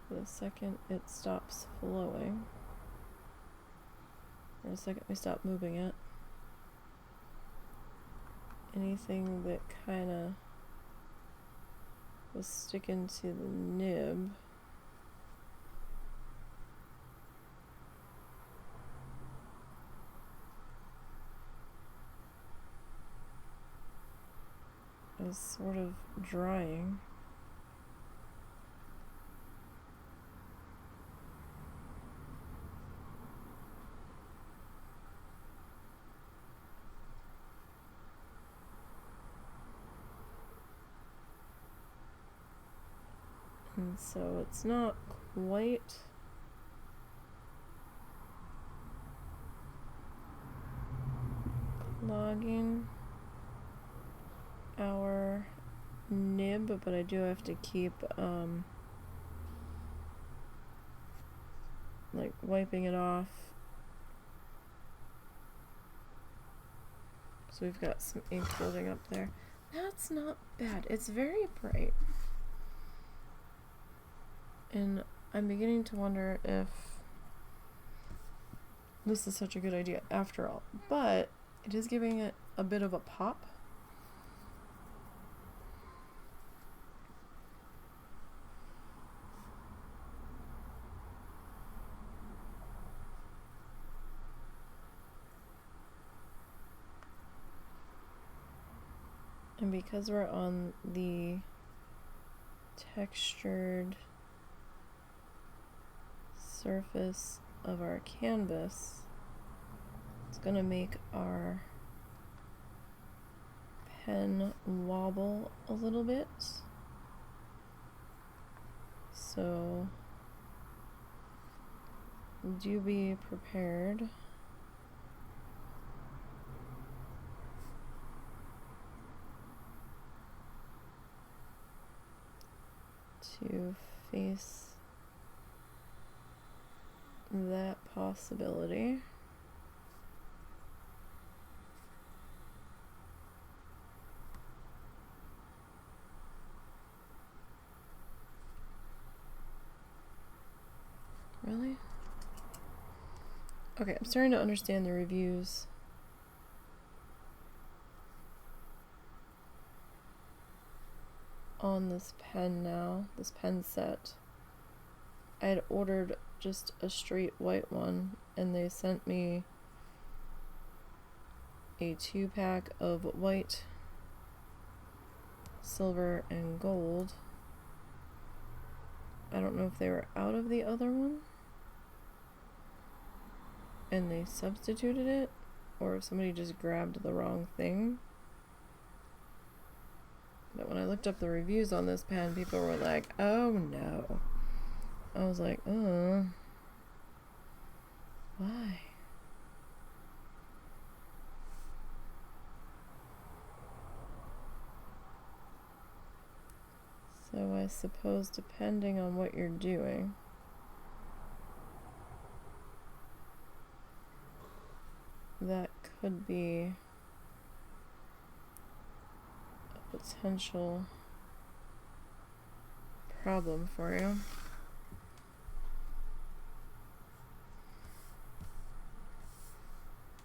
Speaker 1: the second it stops flowing, or the second we stop moving it, anything that kind of was sticking to the nib is sort of drying. And so it's not quite clogging our nib, but I do have to keep like wiping it off. So we've got some ink building up there. That's not bad. It's very bright. And I'm beginning to wonder if this is such a good idea after all. But it is giving it a bit of a pop. And because we're on the textured surface of our canvas, it's gonna make our pen wobble a little bit. So do be prepared to face that possibility. Really? Okay, I'm starting to understand the reviews. On this pen now, this pen set. I had ordered just a straight white one, and they sent me a 2-pack of white, silver, and gold. I don't know if they were out of the other one and they substituted it, or if somebody just grabbed the wrong thing. But when I looked up the reviews on this pen, people were like, oh no. I was like, why? So I suppose depending on what you're doing, that could be a potential problem for you.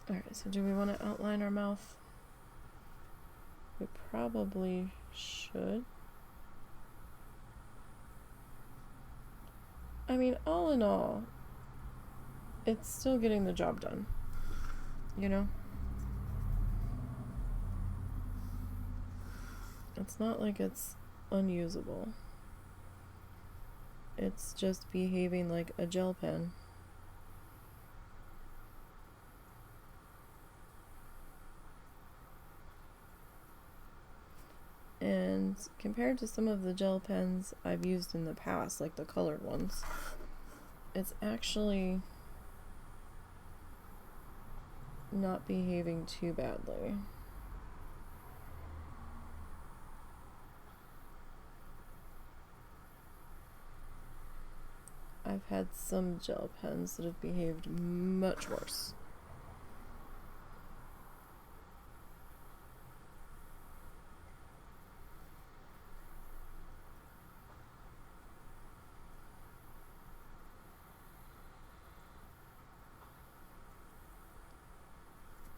Speaker 1: Alright, so do we want to outline our mouth? We probably should. I mean, all in all, it's still getting the job done, you know? It's not like it's unusable. It's just behaving like a gel pen. pens, compared to some of the gel pens I've used in the past, like the colored ones, it's actually not behaving too badly. I've had some gel pens that have behaved much worse.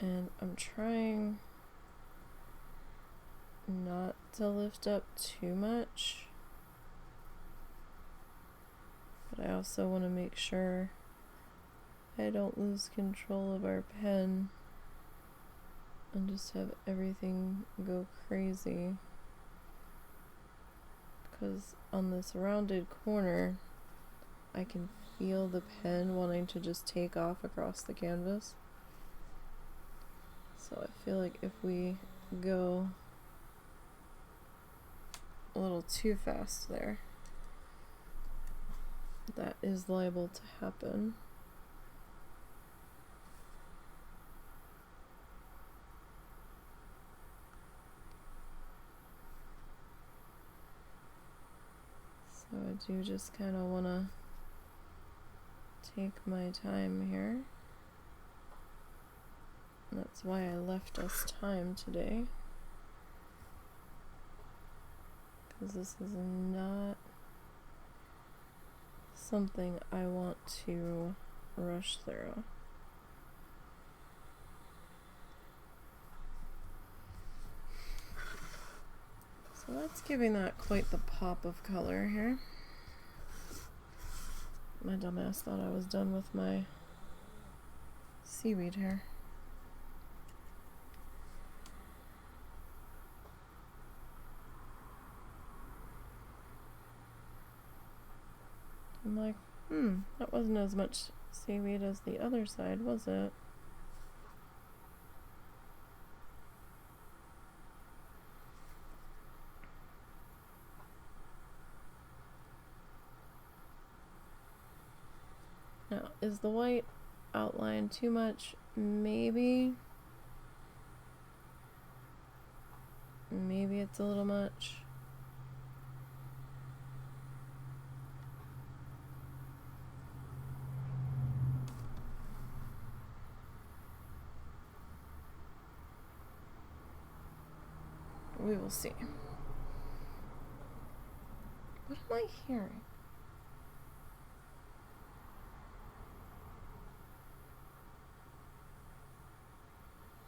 Speaker 1: And I'm trying not to lift up too much, but I also want to make sure I don't lose control of our pen and just have everything go crazy. Because on this rounded corner, I can feel the pen wanting to just take off across the canvas. So I feel like if we go a little too fast there, that is liable to happen. So I do just kind of want to take my time here. And that's why I left us time today. Because this is not something I want to rush through. So that's giving that quite the pop of color here. My dumbass thought I was done with my seaweed here. I'm like, that wasn't as much seaweed as the other side, was it? Now, is the white outline too much? Maybe. Maybe it's a little much. We will see. What am I hearing?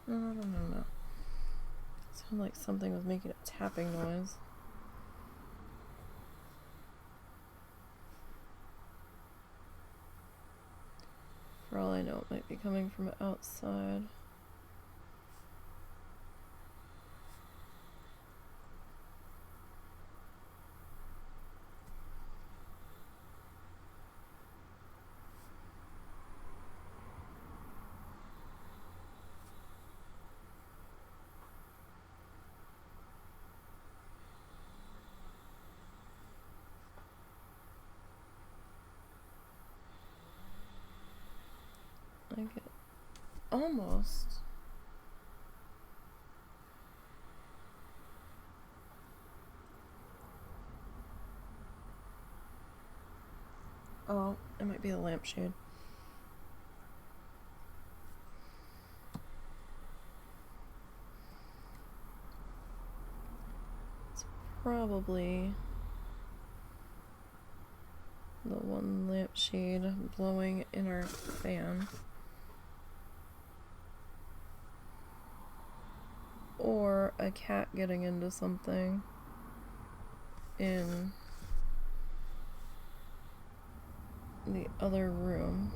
Speaker 1: No. It sounded like something was making a tapping noise. For all I know, it might be coming from outside. I get almost. Oh, it might be the lampshade. It's probably the one lampshade blowing in our fan. Or a cat getting into something in the other room.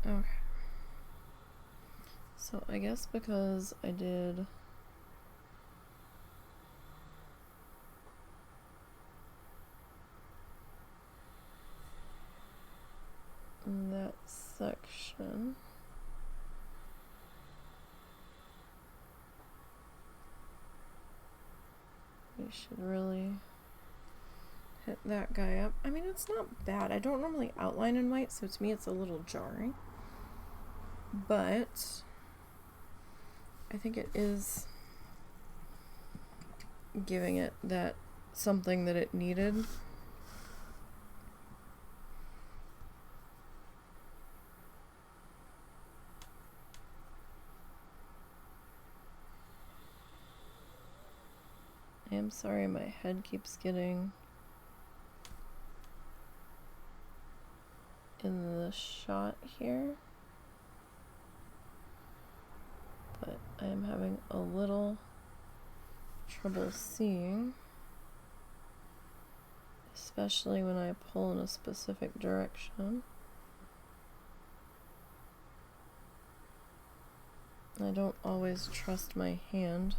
Speaker 1: Okay. So I guess because I did section. We should really hit that guy up. I mean, it's not bad. I don't normally outline in white, so to me it's a little jarring. But I think it is giving it that something that it needed. I am sorry my head keeps getting in the shot here, but I am having a little trouble seeing, especially when I pull in a specific direction. I don't always trust my hand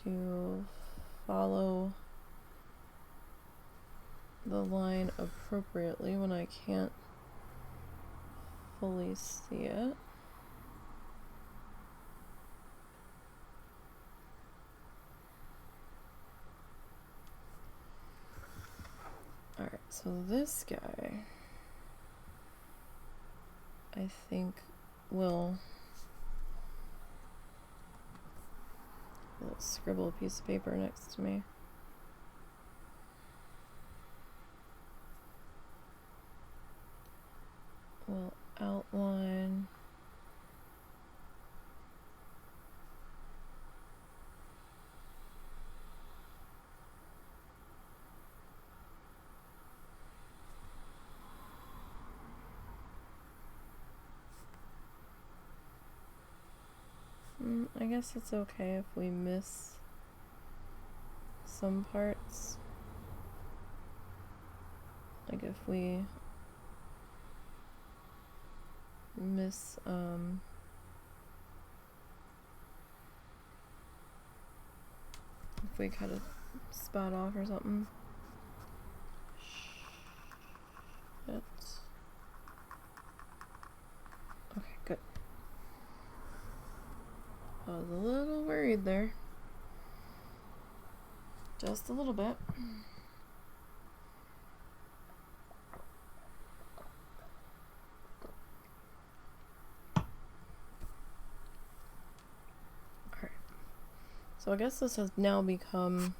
Speaker 1: to follow the line appropriately when I can't fully see it. Alright, so this guy I think will scribble a piece of paper next to me. We'll outline I guess it's okay if we miss some parts. Like if we miss if we cut a spot off or something. Shit. Okay, good. I was a little worried there. Just a little bit. Alright. So I guess this has now become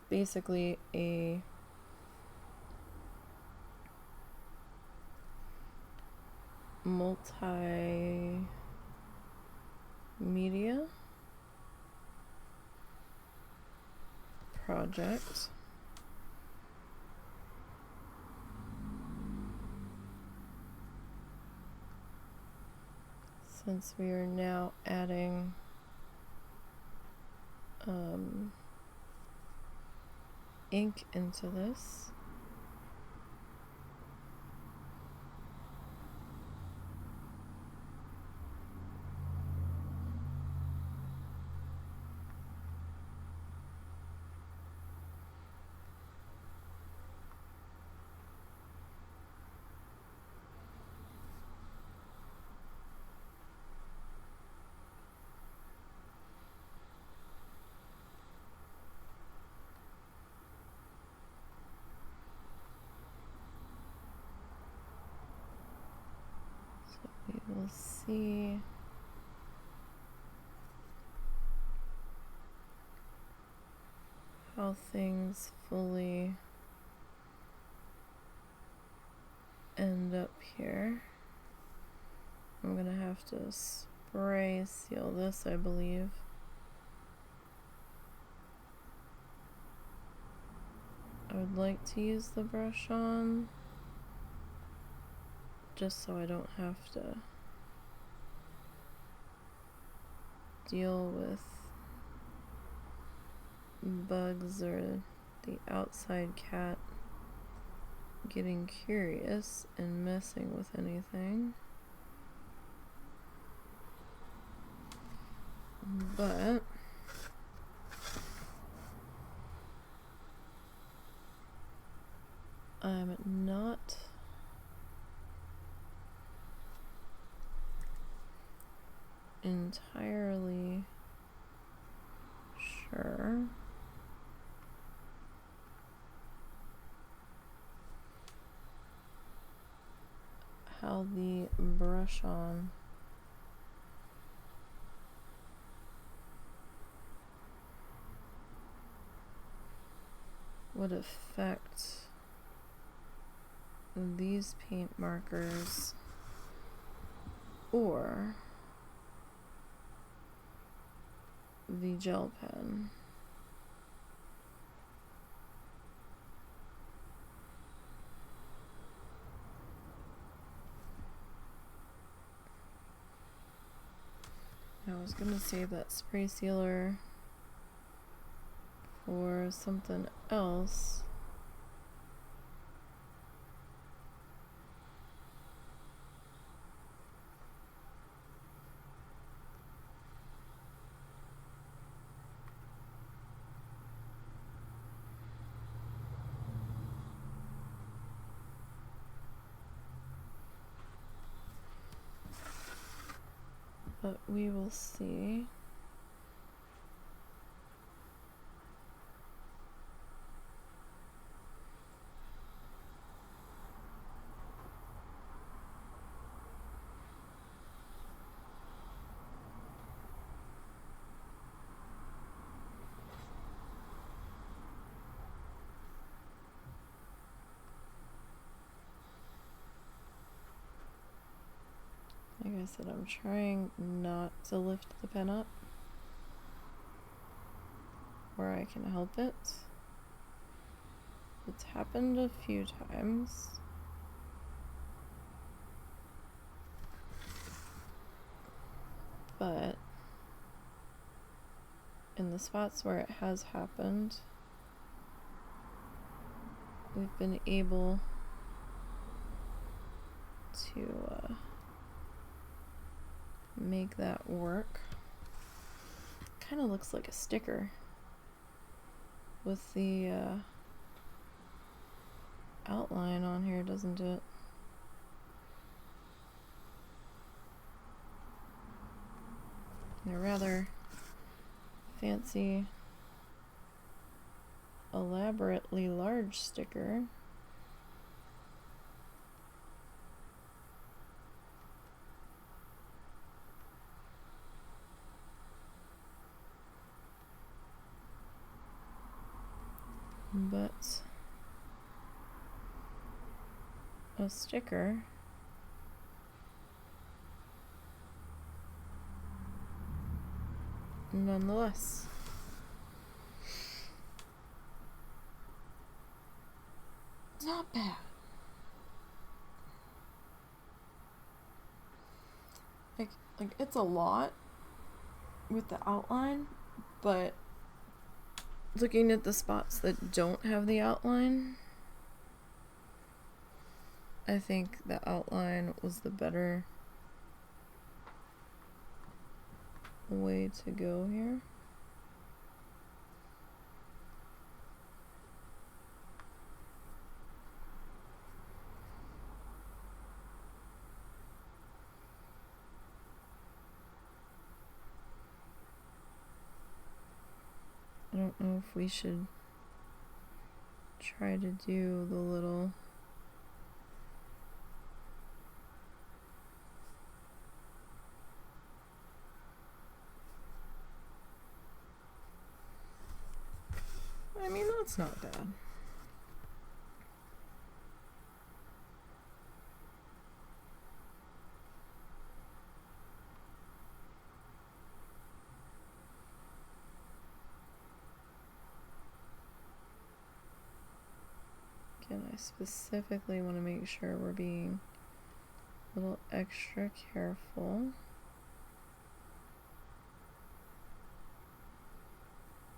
Speaker 1: basically a multimedia project. Since we are now adding ink into this. We will see how things fully end up here. I'm gonna have to spray seal this, I believe. I would like to use the brush on, just so I don't have to deal with bugs or the outside cat getting curious and messing with anything. But entirely sure how the brush on would affect these paint markers or the gel pen. I was gonna save that spray sealer for something else. But we will see. Like I said, I'm trying not to lift the pen up where I can help it. It's happened a few times. But in the spots where it has happened, we've been able to make that work. Kind of looks like a sticker with the outline on here, doesn't it? A rather fancy, elaborately large sticker. But a sticker nonetheless. It's not bad. Like it's a lot with the outline, but looking at the spots that don't have the outline, I think the outline was the better way to go here. I don't know if we should try to do the little I mean, that's not bad. Again, I specifically want to make sure we're being a little extra careful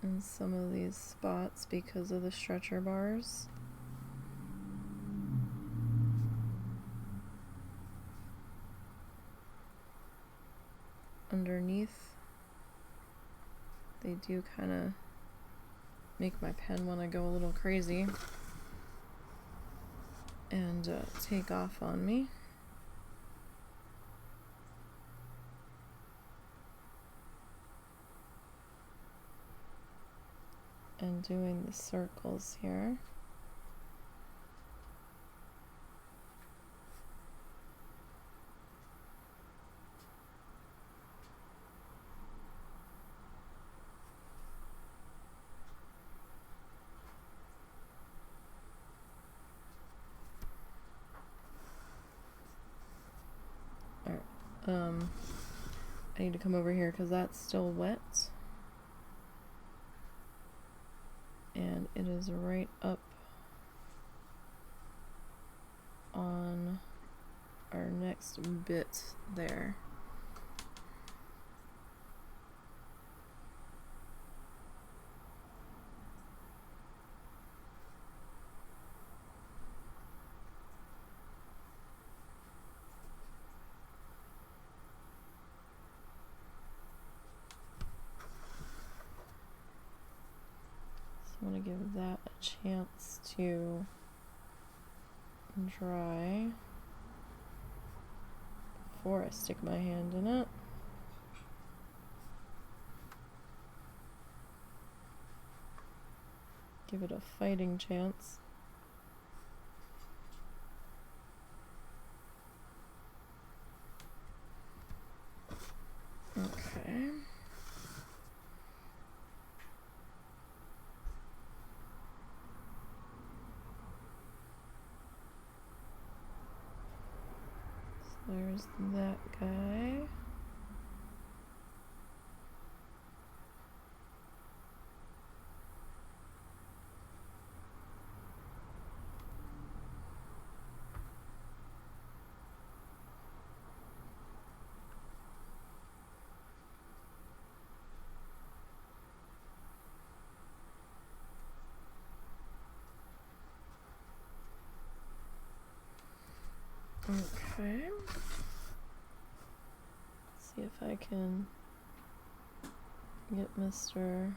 Speaker 1: in some of these spots because of the stretcher bars. Underneath, they do kind of make my pen want to go a little crazy and take off on me. doing the circles here. I need to come over here because that's still wet. And it is right up on our next bit there. I'm going to give that a chance to dry before I stick my hand in it. Give it a fighting chance. Okay. There's that guy. Okay. See if I can get Mr.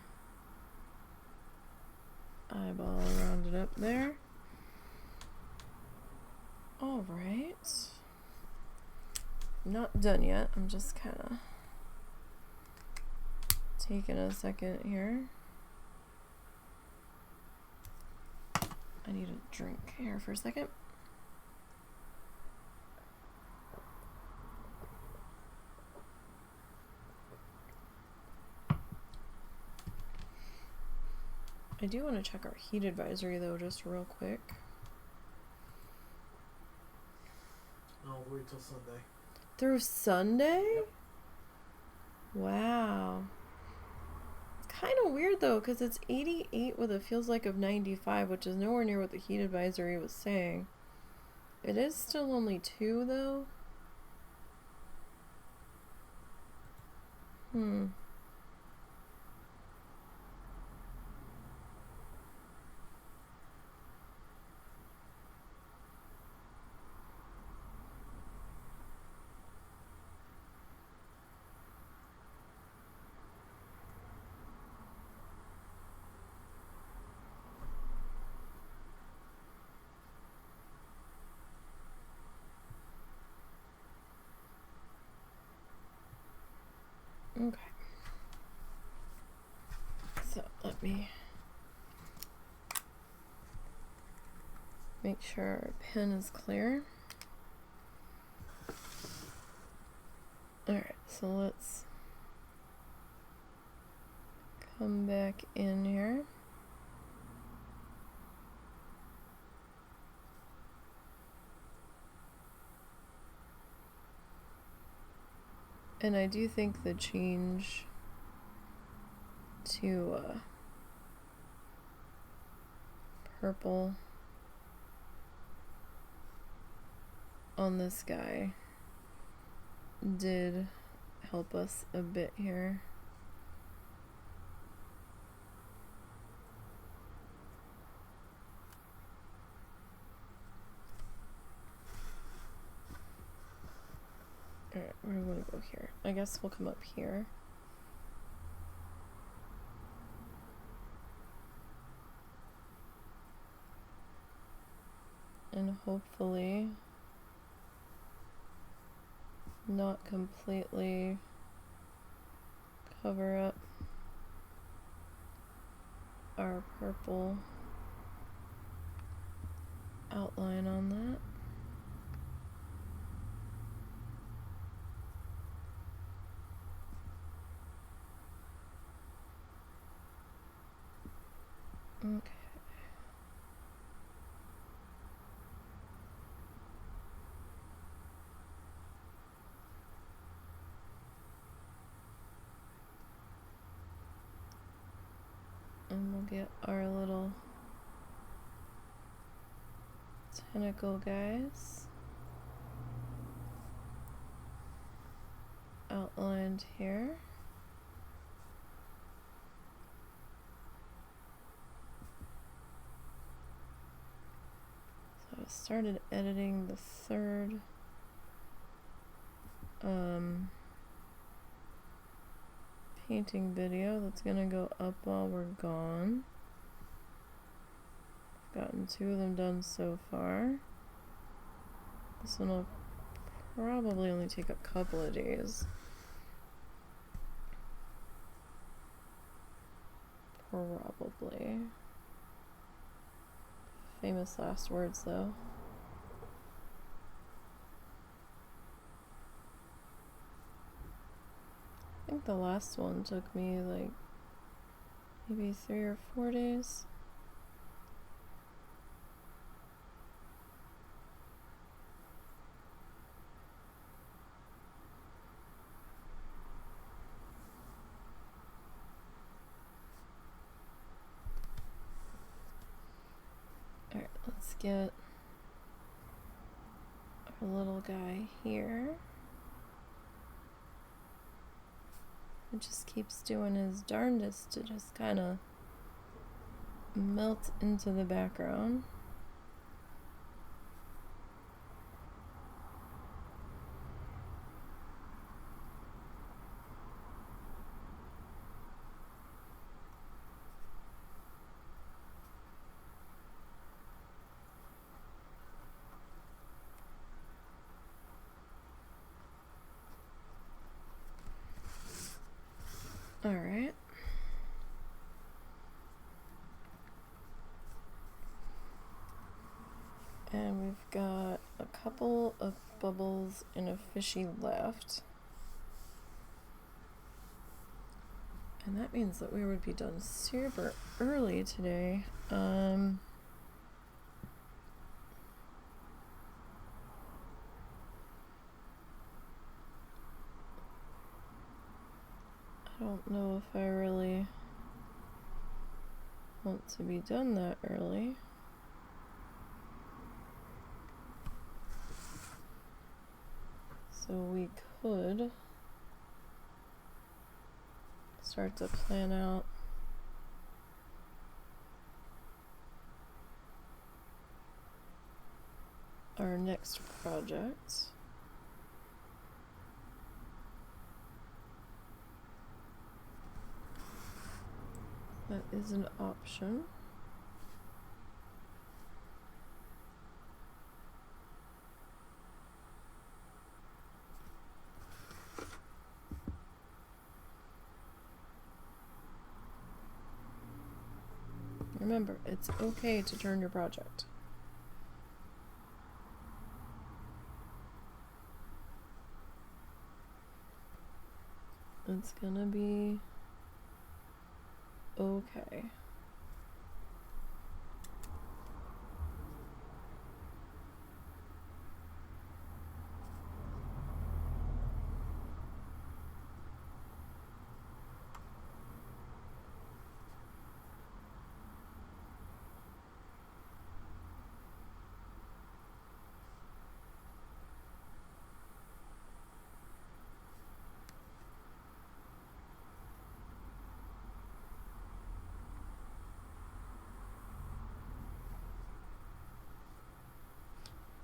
Speaker 1: Eyeball rounded up there. All right. Not done yet. I'm just kind of taking a second here. I need a drink here for a second. I do want to check our heat advisory though, just real quick.
Speaker 2: No, wait till Sunday.
Speaker 1: Through Sunday?
Speaker 2: Yep.
Speaker 1: Wow. It's kind of weird though, because it's 88 with a feels like of 95, which is nowhere near what the heat advisory was saying. It is still only 2 though. Okay. So let me make sure our pen is clear. Alright, so let's come back in here. And I do think the change to purple on this guy did help us a bit here. Alright, where do we want to go here? I guess we'll come up here. And hopefully not completely cover up our purple outline on that. Okay. And we'll get our little tentacle guys outlined here. So I started editing the third painting video that's gonna go up while we're gone. I've gotten 2 of them done so far. This one will probably only take a couple of days. Probably. Famous last words though. I think the last one took me like maybe 3 or 4 days. Alright, let's get our little guy here. It just keeps doing his darndest to just kind of melt into the background. All right. And we've got a couple of bubbles and a fishy left. And that means that we would be done super early today. I don't know if I really want to be done that early. So we could start to plan out our next project. That is an option. Remember, it's okay to turn your project. It's gonna be okay.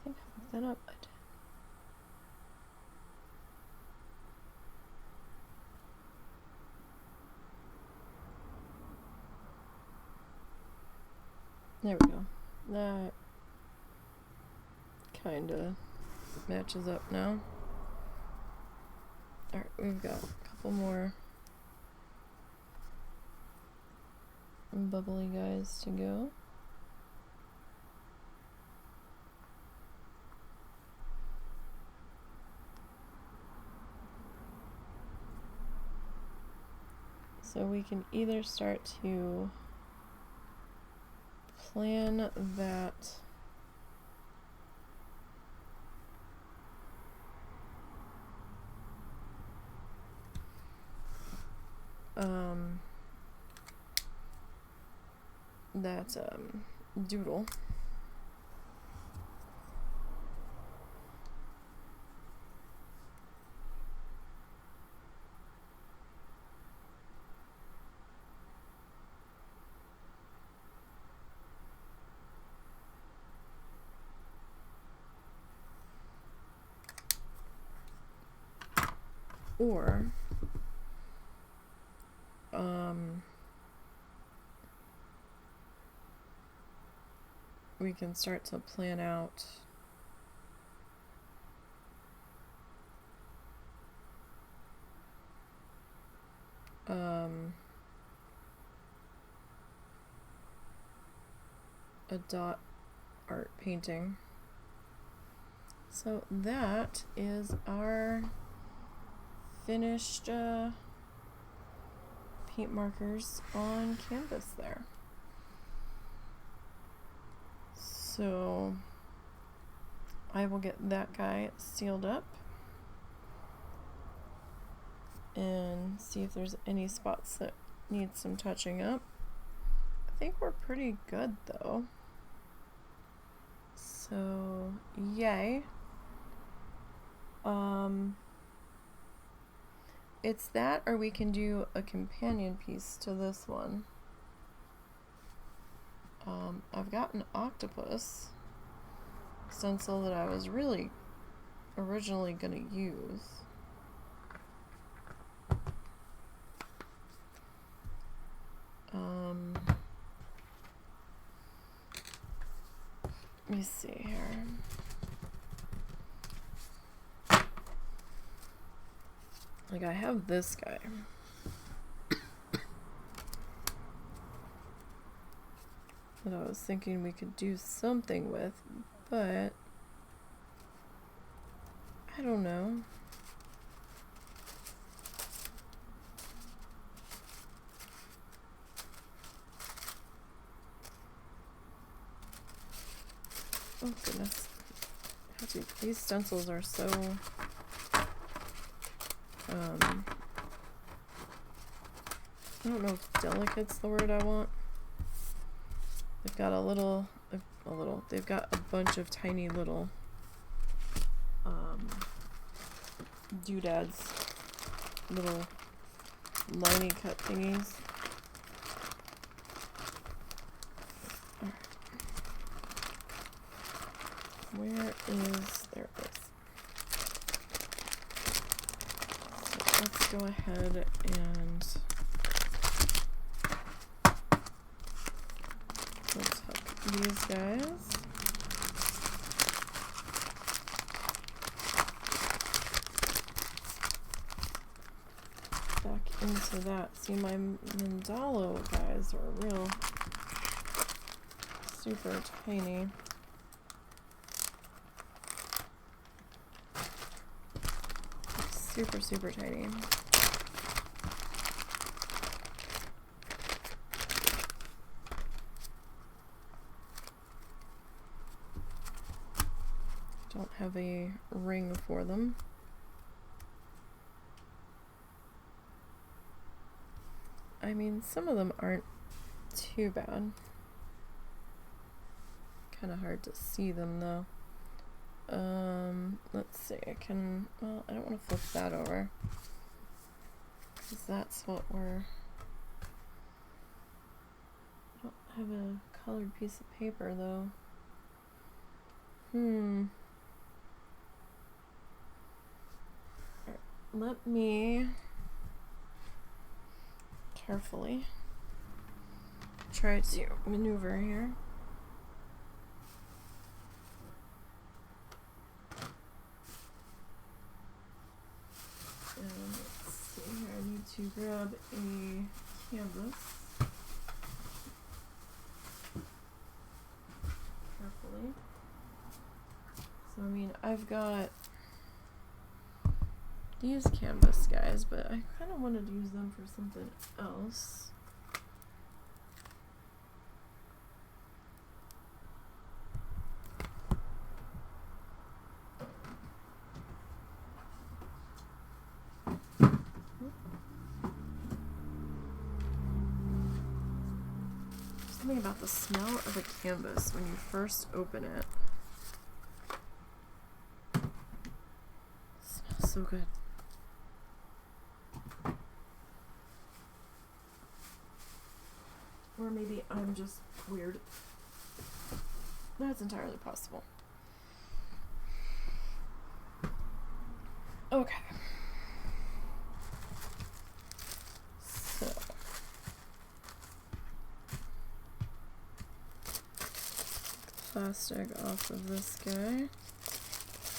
Speaker 1: I think I looked that up. I did. There we go. That kinda matches up now. Alright, we've got a couple more bubbly guys to go. So we can either start to plan that doodle. Or we can start to plan out a dot art painting. So that is our finished paint markers on canvas there. So I will get that guy sealed up and see if there's any spots that need some touching up. I think we're pretty good though. So yay. It's that, or we can do a companion piece to this one. I've got an octopus stencil that I was really originally gonna use. Let me see here. Like, I have this guy. That I was thinking we could do something with, but I don't know. Oh goodness. These stencils are so I don't know if delicate's the word I want. They've got they've got a bunch of tiny little doodads, little liney cut thingies. Where is, there it is. So let's go ahead and let's hook these guys. Back into that. See, my mandalo guys are real super tiny. Super, super tiny. Don't have a ring for them. I mean, some of them aren't too bad. Kind of hard to see them though. Let's see, well, I don't want to flip that over, because that's what I don't have a colored piece of paper though. Right, let me carefully try to maneuver here. Let's see here, I need to grab a canvas. So I mean, I've got these canvas guys, but I kind of wanted to use them for something else. Something about the smell of a canvas when you first open it. It smells so good. Or maybe I'm just weird. That's entirely possible. Okay. So. Plastic off of this guy.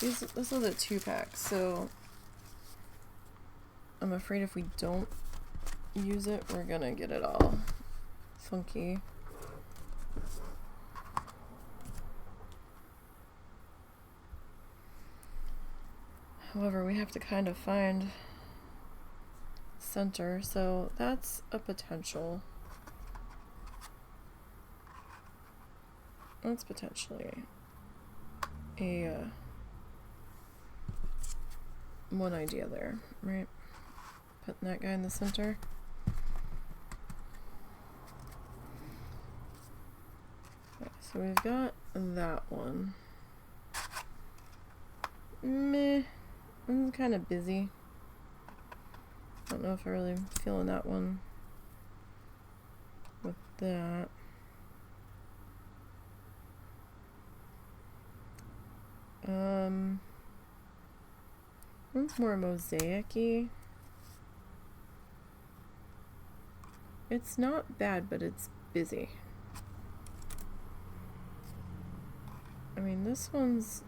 Speaker 1: This is a 2-pack, so I'm afraid if we don't use it, we're gonna get it all funky. However, we have to kind of find center, so that's a potential. That's potentially a one idea there, right? Putting that guy in the center. Okay, so we've got that one. Meh. I'm kind of busy. Don't know if I really am feeling that one with that. One's more mosaic-y. It's not bad, but it's busy. I mean, this one's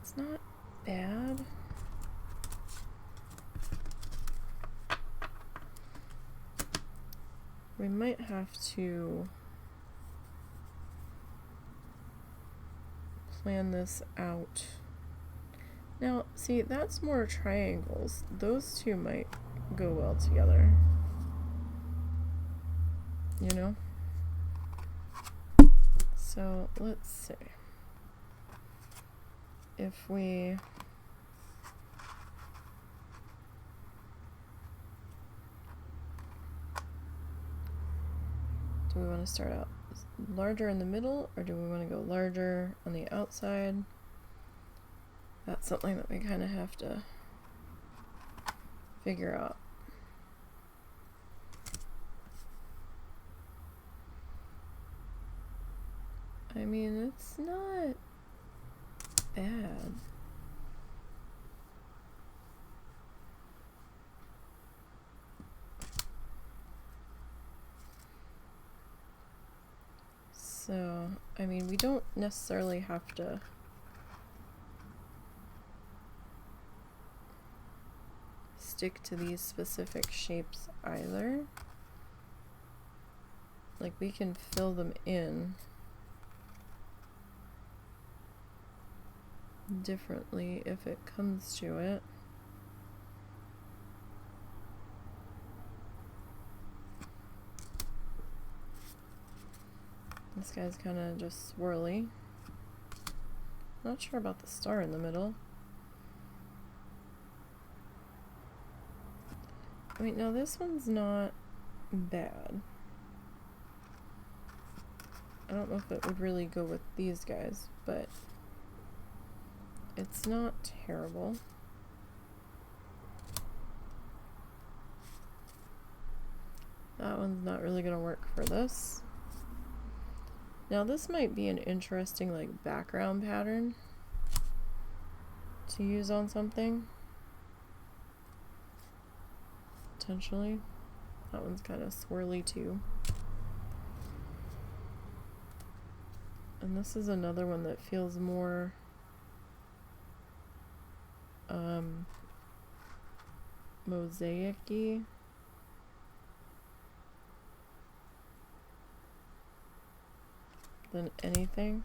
Speaker 1: it's not bad. We might have to plan this out. Now, see, that's more triangles. Those two might go well together. You know? So, let's see. If we do we want to start out larger in the middle, or do we want to go larger on the outside? That's something that we kind of have to figure out. I mean, it's not bad. So, I mean, we don't necessarily have to stick to these specific shapes either. Like, we can fill them in differently if it comes to it. This guy's kind of just swirly. Not sure about the star in the middle. I mean, now this one's not bad. I don't know if it would really go with these guys, but it's not terrible. That one's not really gonna work for this. Now this might be an interesting like background pattern to use on something. Potentially. That one's kind of swirly too. And this is another one that feels more mosaic-y. than anything.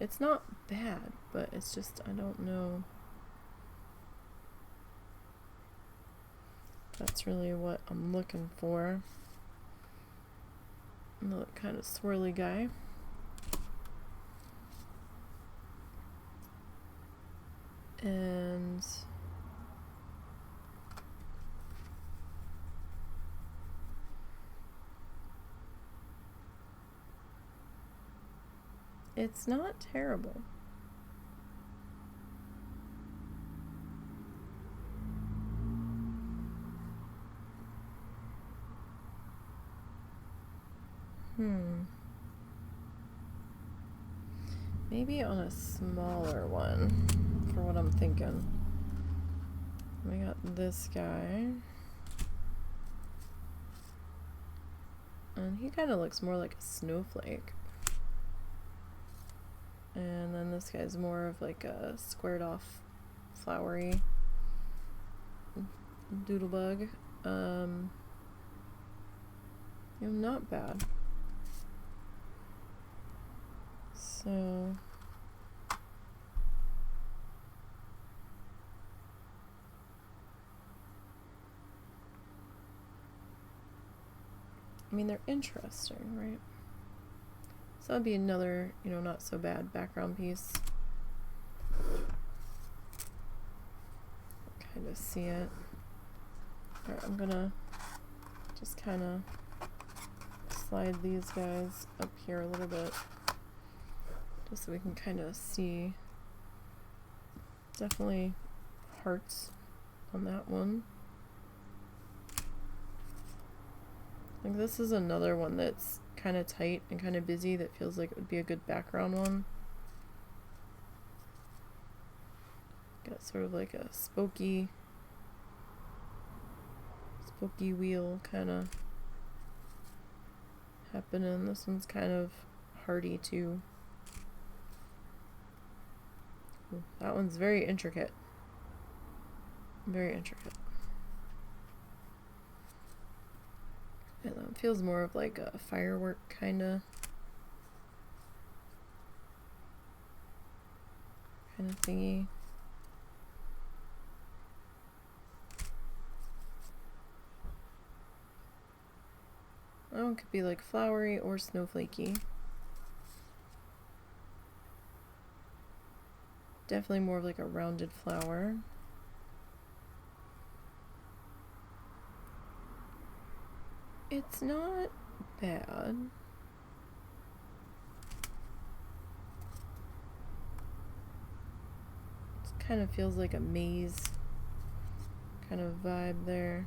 Speaker 1: It's not bad, but it's just, I don't know. That's really what I'm looking for. Another kind of swirly guy. And it's not terrible. Maybe on a smaller one, for what I'm thinking. We got this guy. And he kind of looks more like a snowflake. And then this guy's more of like a squared off, flowery doodlebug. Not bad. So I mean, they're interesting, right? So that'd be another, not so bad background piece. Kind of see it. Alright, I'm gonna just kind of slide these guys up here a little bit, just so we can kind of see. Definitely hearts on that one. I think this is another one that's kind of tight and kind of busy that feels like it would be a good background one. Got sort of like a spooky wheel kind of happening. This one's kind of hardy too. Ooh, that one's very intricate. Very intricate. And that feels more of like a firework kind of thingy. That one could be like flowery or snowflakey. Definitely more of like a rounded flower. It's not bad. It kind of feels like a maze kind of vibe there.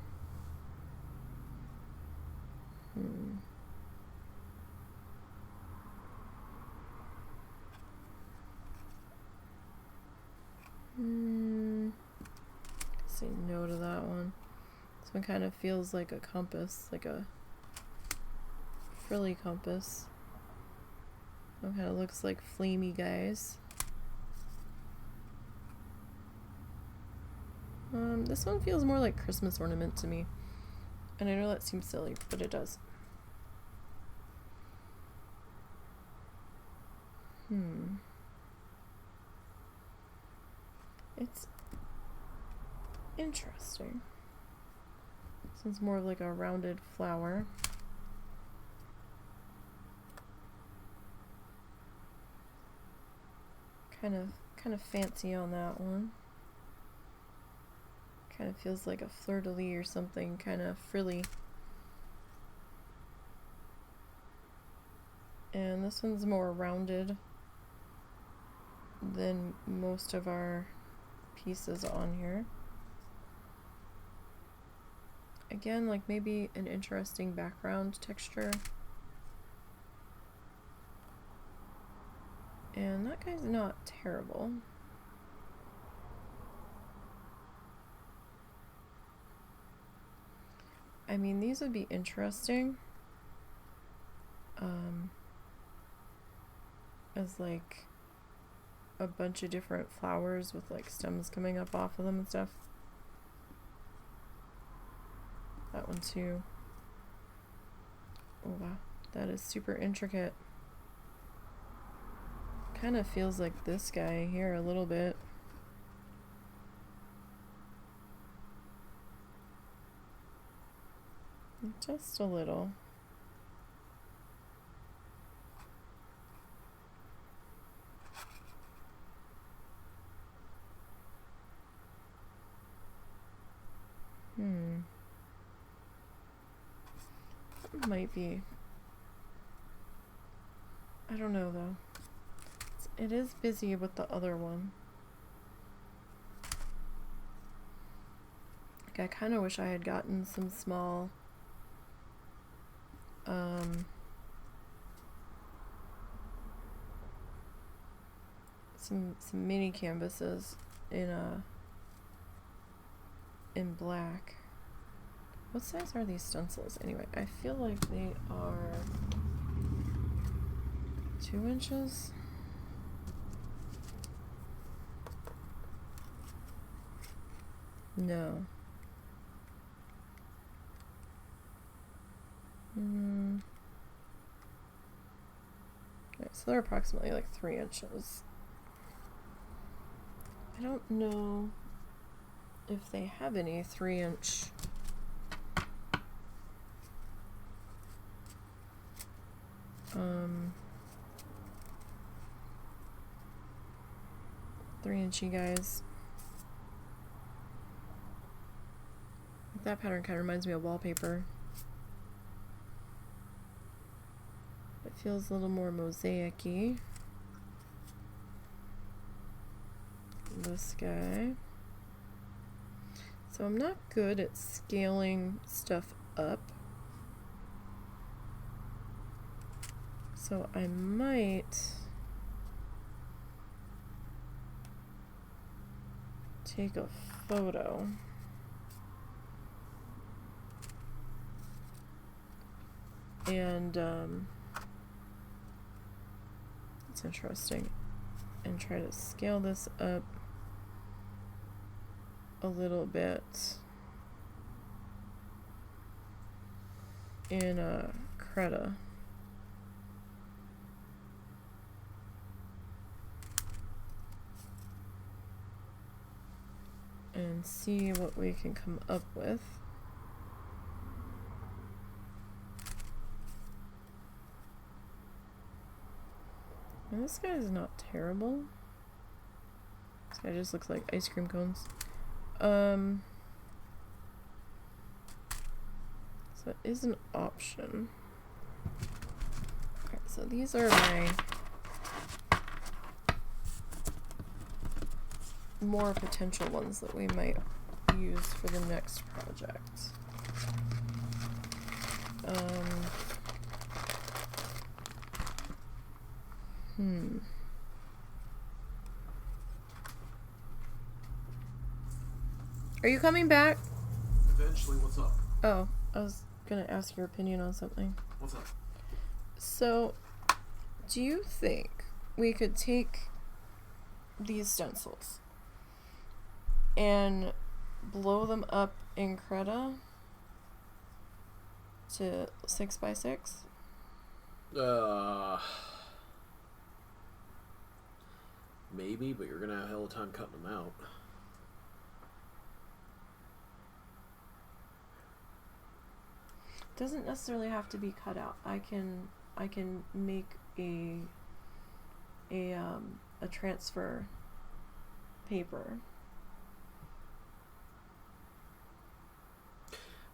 Speaker 1: Say no to that one. This one kind of feels like a compass, like a frilly compass. That one kind of looks like flamey guys. This one feels more like Christmas ornament to me. And I know that seems silly, but it does. It's interesting. This one's more of like a rounded flower. Kind of fancy on that one. Kind of feels like a fleur-de-lis or something, kind of frilly. And this one's more rounded than most of our pieces on here. Again, like maybe an interesting background texture. And that guy's not terrible. I mean, these would be interesting as like a bunch of different flowers with like stems coming up off of them and stuff. That one too. Oh wow, that is super intricate. Kind of feels like this guy here a little bit. Just a little. Might be. I don't know though. It is busy with the other one. Like, I kind of wish I had gotten some small some mini canvases in black. What size are these stencils anyway? I feel like they are 2 inches. No. Okay, so they're approximately like 3 inches. I don't know if they have any 3-inch three-inchy guys. That pattern kind of reminds me of wallpaper. It feels a little more mosaic-y. This guy. So I'm not good at scaling stuff up. So I might take a photo. And it's interesting. And try to scale this up a little bit in Creta. And see what we can come up with. And this guy is not terrible. This guy just looks like ice cream cones. So it is an option. Okay, so these are my more potential ones that we might use for the next project. Are you coming back?
Speaker 2: Eventually, what's up?
Speaker 1: Oh, I was gonna ask your opinion on something.
Speaker 2: What's up?
Speaker 1: So, do you think we could take these stencils and blow them up in Creta to 6x6?
Speaker 2: Maybe, but you're gonna have a hell of a time cutting them out.
Speaker 1: Doesn't necessarily have to be cut out. I can make a transfer paper.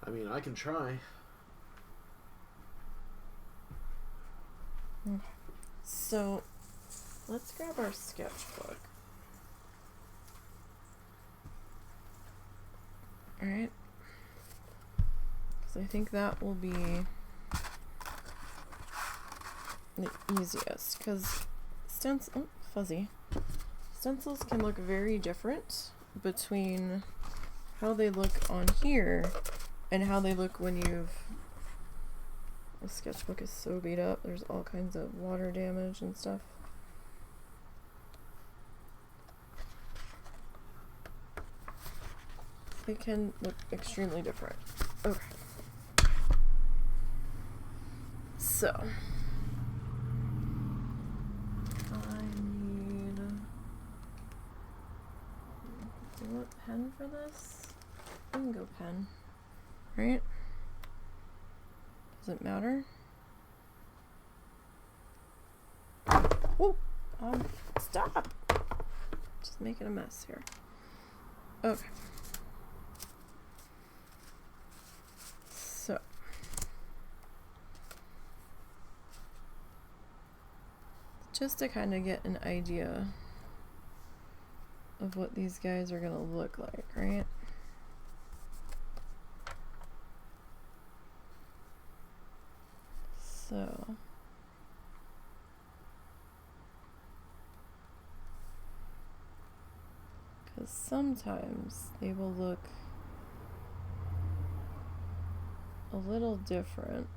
Speaker 2: I mean, I can try.
Speaker 1: So, let's grab our sketchbook. Alright. Because I think that will be the easiest. Because stencils can look very different between how they look on here and how they look when you've... The sketchbook is so beat up. There's all kinds of water damage and stuff. They can look extremely different. Okay. So, I pen for this? We can go pen, right? Does it matter? Whoa! Stop! Just making a mess here. Okay. So. Just to kind of get an idea of what these guys are going to look like, right? So. Because sometimes they will look a little different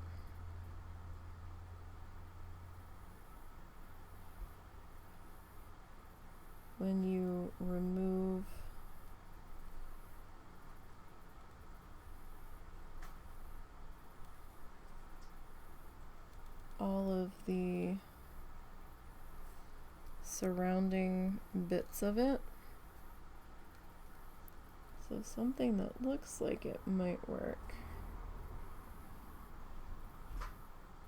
Speaker 1: when you remove all of the surrounding bits of it. So something that looks like it might work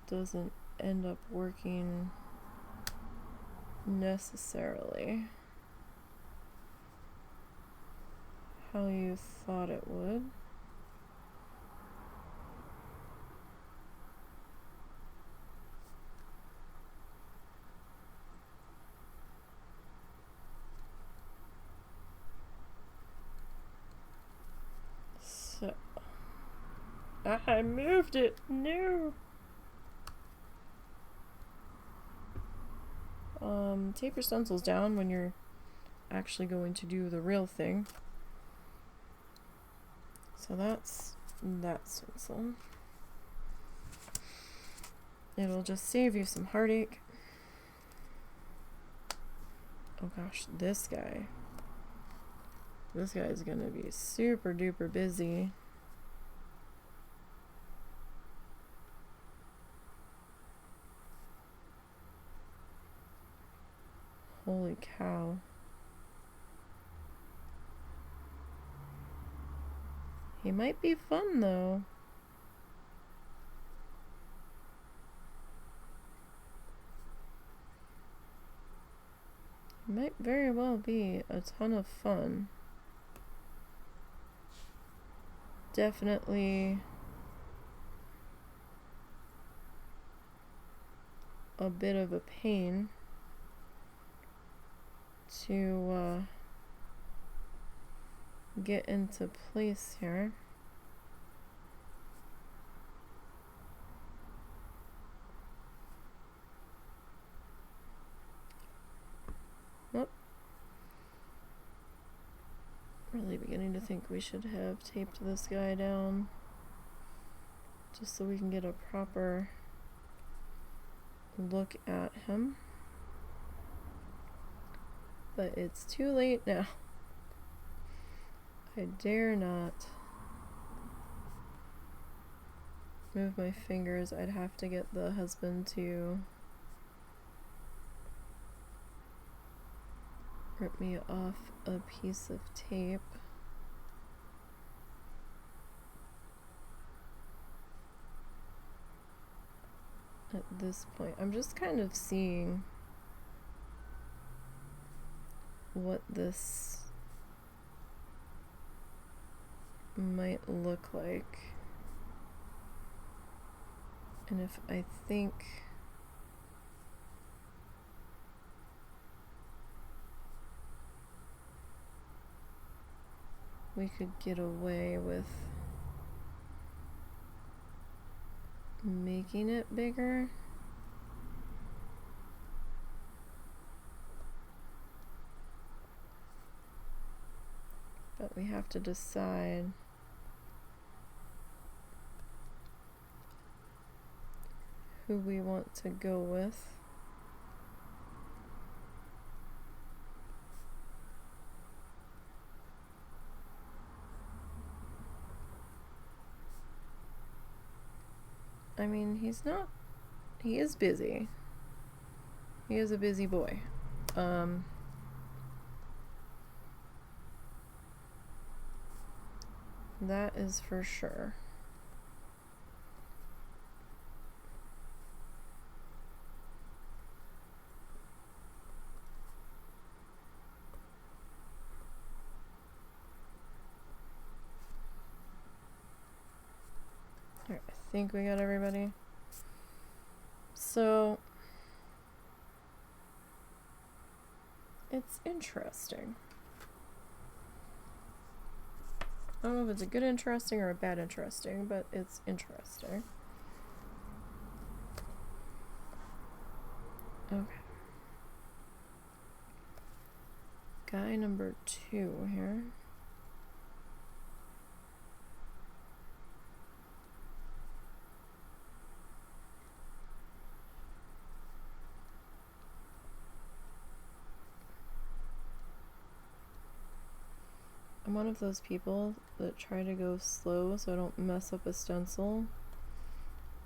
Speaker 1: doesn't end up working necessarily how you thought it would. So I moved it. No. Tape your stencils down when you're actually going to do the real thing. So that's that stencil. It'll just save you some heartache. Oh gosh, this guy. This guy is gonna be super duper busy. Holy cow. He might be fun though. He might very well be a ton of fun. Definitely a bit of a pain to get into place here. Oh. Really beginning to think we should have taped this guy down just so we can get a proper look at him. But it's too late now. I dare not move my fingers. I'd have to get the husband to rip me off a piece of tape. At this point, I'm just kind of seeing what this might look like, and if I think we could get away with making it bigger. But we have to decide who we want to go with. I mean, he is busy. He is a busy boy. That is for sure. Alright, I think we got everybody. So it's interesting. I don't know if it's a good interesting or a bad interesting, but it's interesting. Okay. Guy number 2 here. I'm one of those people that try to go slow so I don't mess up a stencil,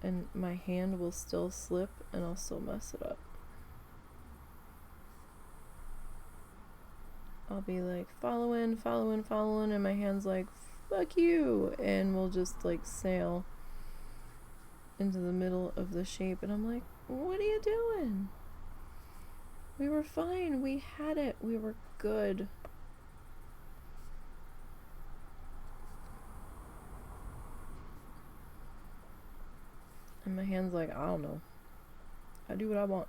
Speaker 1: and my hand will still slip and I'll still mess it up. I'll be like following, and my hand's like, fuck you, and we'll just like sail into the middle of the shape, and I'm like, what are you doing? We were fine, we had it, we were good. And my hand's like, I don't know. I do what I want.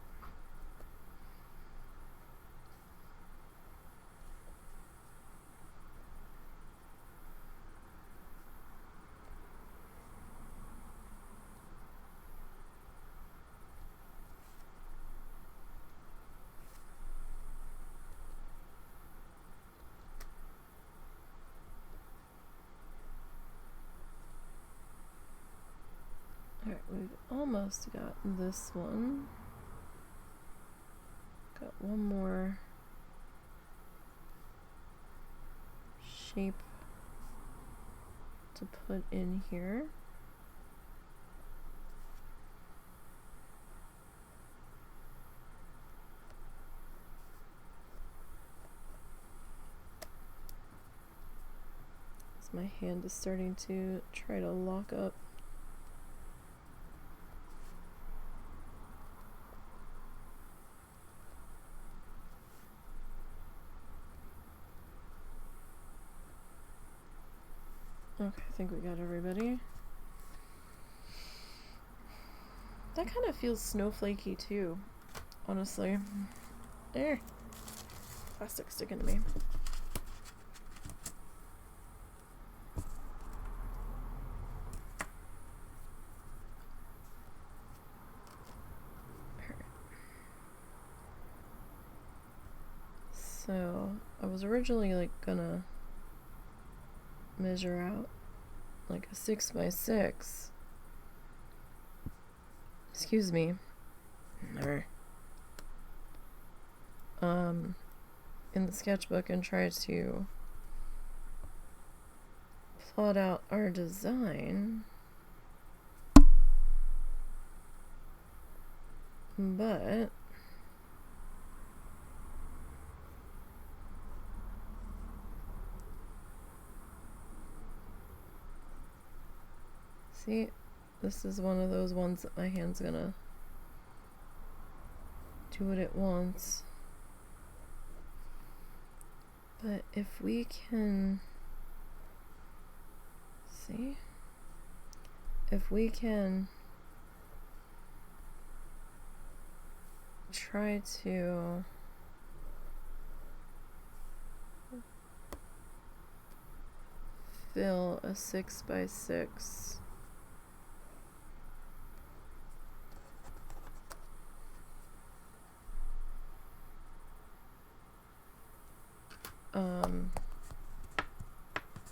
Speaker 1: Alright, we've almost got this one. Got one more shape to put in here. So my hand is starting to try to lock up. Okay, I think we got everybody. That kind of feels snowflakey too, honestly. There. Plastic sticking to me. So, I was originally like gonna measure out like a 6x6. Excuse me. In the sketchbook and try to plot out our design. But see, this is one of those ones that my hand's gonna do what it wants. But if we can see, if we can try to fill a 6x6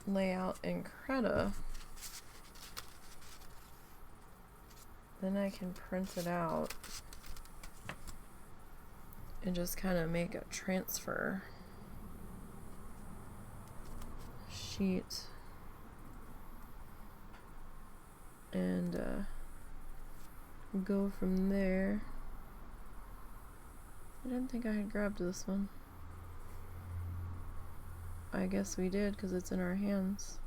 Speaker 1: layout in Creta, then I can print it out and just kind of make a transfer sheet and go from there. I didn't think I had grabbed this one. I guess we did because it's in our hands.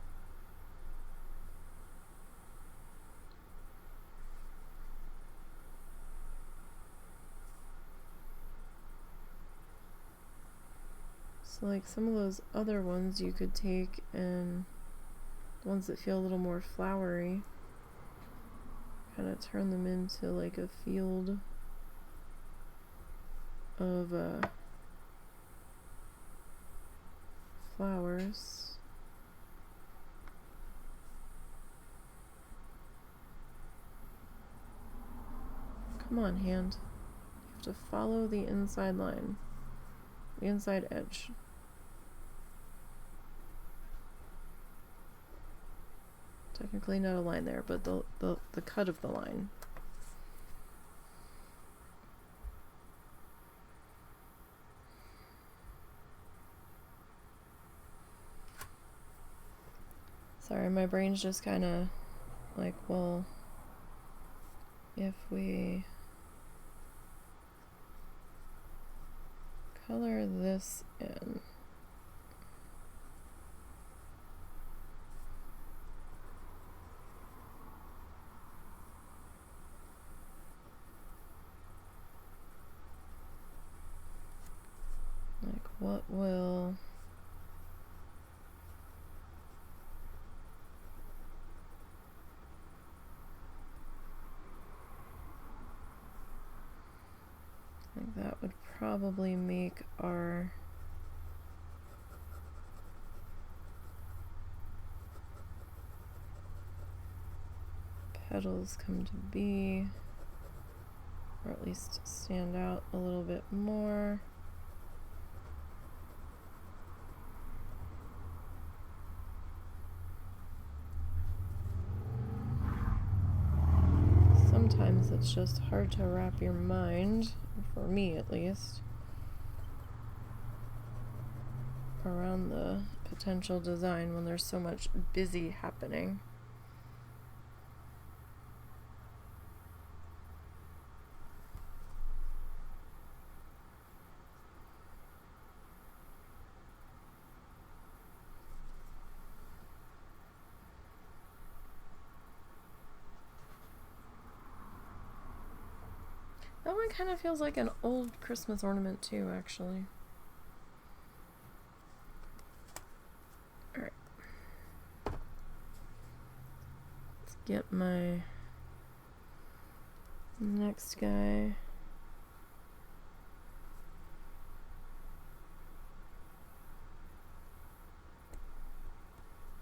Speaker 1: So like some of those other ones you could take, and the ones that feel a little more flowery, kind of turn them into like a field of flowers. Come on, hand. You have to follow the inside line. The inside edge. Technically not a line there, but the cut of the line. Sorry, my brain's just kind of like, well, if we color this in, like what will like that would probably make our petals come to be, or at least stand out a little bit more. Sometimes it's just hard to wrap your mind, for me at least, around the potential design when there's so much busy happening. That one kind of feels like an old Christmas ornament too, actually. Alright. Let's get my next guy.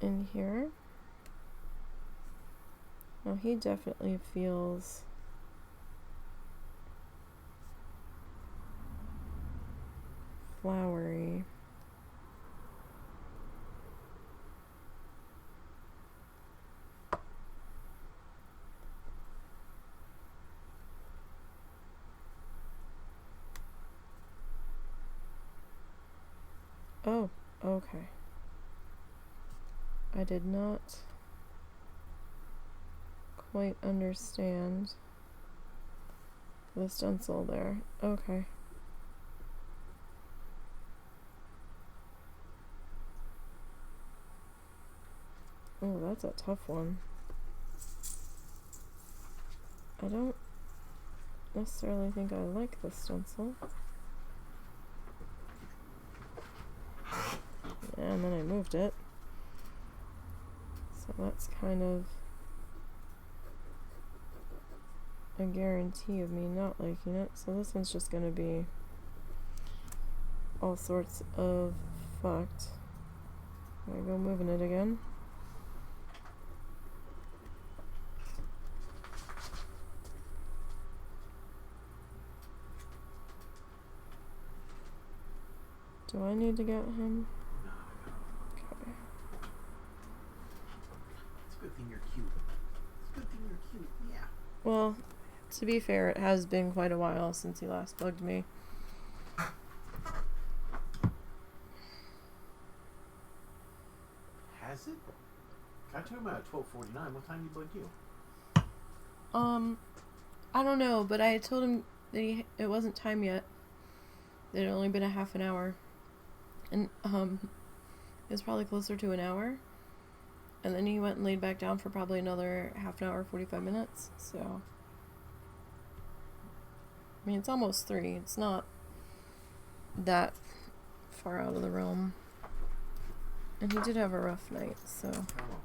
Speaker 1: In here. Now he definitely feels flowery. Oh, okay. I did not quite understand the stencil there. Okay. Oh, that's a tough one. I don't necessarily think I like the stencil. And then I moved it. So that's kind of a guarantee of me not liking it. So this one's just going to be all sorts of fucked. I'm going to go moving it again. Do I need to get him? Okay.
Speaker 2: It's a good thing you're cute. It's a good thing you're cute, yeah.
Speaker 1: Well, to be fair, it has been quite a while since he last bugged me.
Speaker 2: Has it? Got to him at 12:49. What time did he bug you?
Speaker 1: I don't know, but I told him that it wasn't time yet. That it had only been a half an hour. And, it was probably closer to an hour. And then he went and laid back down for probably another half an hour, 45 minutes. So, I mean, it's almost 3. It's not that far out of the realm. And he did have a rough night, so.
Speaker 2: Come on,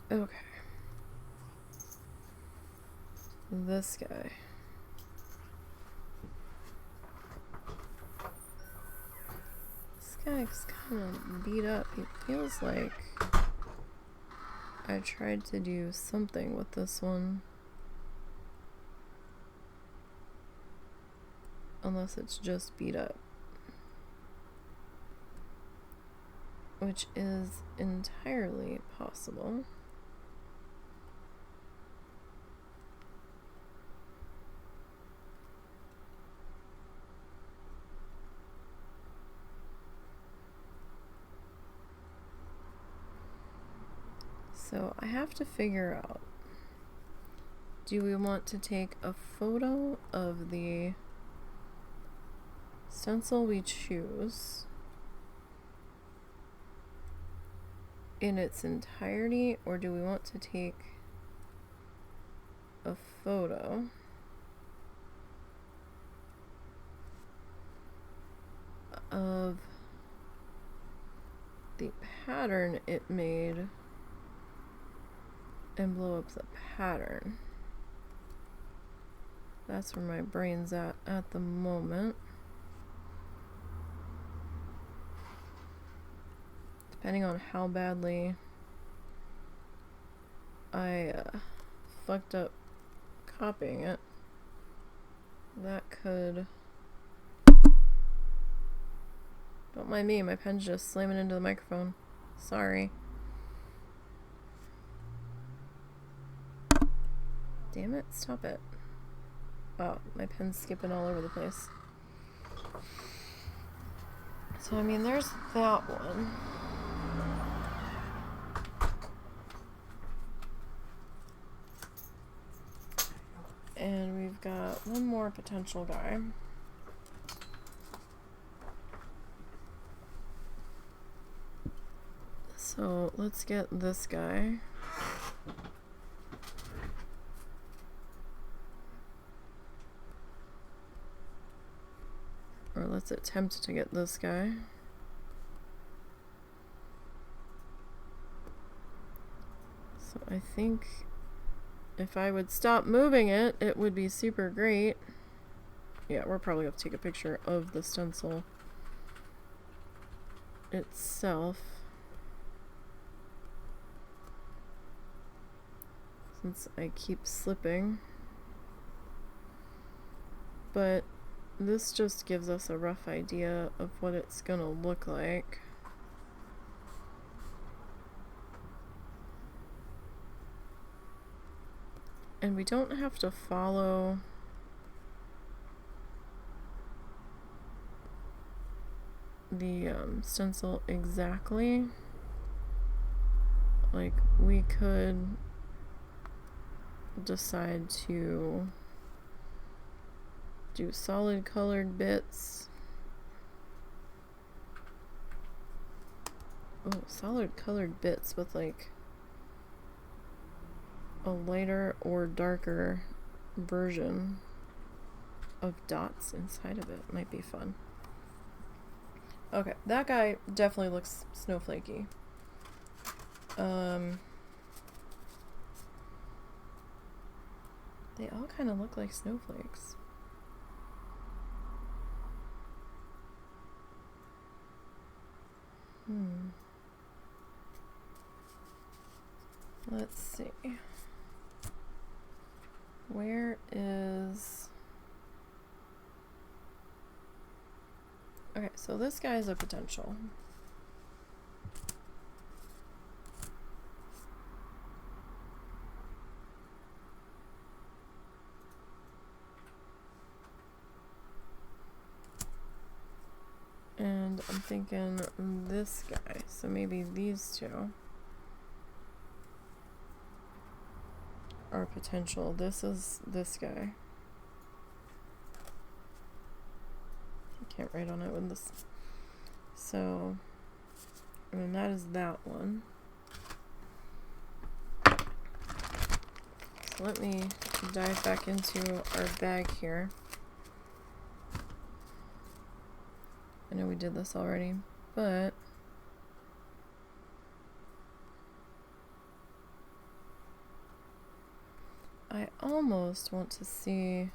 Speaker 2: pal.
Speaker 1: Okay. This guy. This guy's kind of beat up. He feels like I tried to do something with this one. Unless it's just beat up. Which is entirely possible. So I have to figure out, do we want to take a photo of the stencil we choose in its entirety, or do we want to take a photo of the pattern it made and blow up the pattern? That's where my brain's at the moment. Depending on how badly I fucked up copying it, that could... Don't mind me, my pen's just slamming into the microphone. Sorry. Damn it, stop it. Wow, my pen's skipping all over the place. So, I mean, there's that one. And we've got one more potential guy. So, let's get this guy. Or let's attempt to get this guy. So I think if I would stop moving it, it would be super great. Yeah, we're probably going to take a picture of the stencil itself, since I keep slipping. But this just gives us a rough idea of what it's gonna look like. And we don't have to follow the stencil exactly. Like, we could decide to do solid colored bits. Oh, solid colored bits with like a lighter or darker version of dots inside of it. Might be fun. Okay, that guy definitely looks snowflakey. They all kind of look like snowflakes. Let's see. Where is... Okay, so this guy's a potential. And I'm thinking this guy, so maybe these two are potential. This is this guy. I can't write on it with this. So, and that is that one. So let me dive back into our bag here. I know we did this already, but I almost want to see.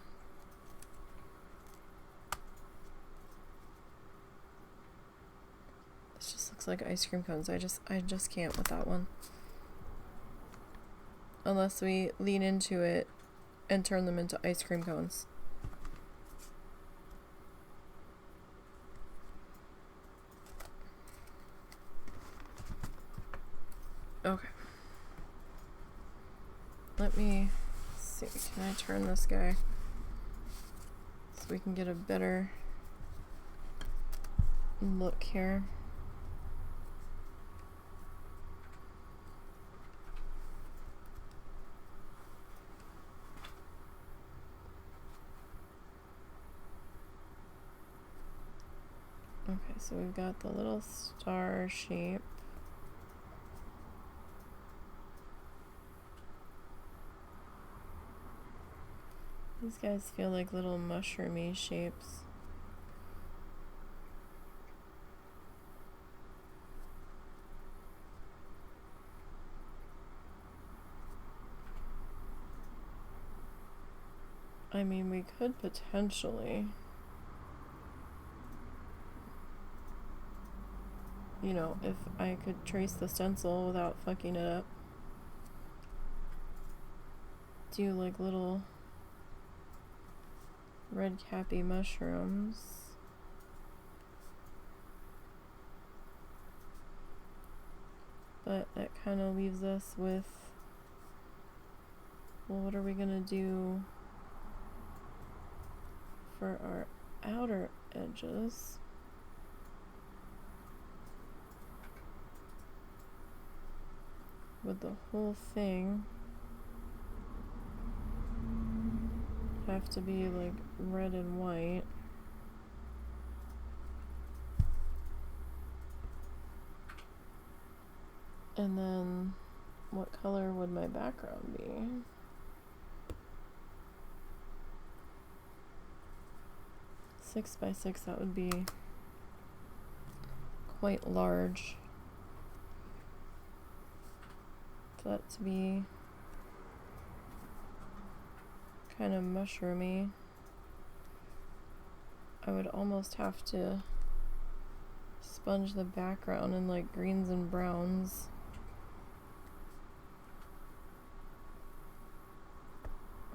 Speaker 1: This just looks like ice cream cones. I just can't with that one. Unless we lean into it and turn them into ice cream cones. Okay. Let me see. Can I turn this guy so we can get a better look here? Okay, so we've got the little star shape. These guys feel like little mushroomy shapes. I mean, we could potentially, you know, if I could trace the stencil without fucking it up, do like little red cappy mushrooms. But that kind of leaves us with, well, what are we gonna do for our outer edges? Would the whole thing have to be like red and white? And then what color would my background be? Six by 6, that would be quite large for that to be kind of mushroomy. I would almost have to sponge the background in like greens and browns.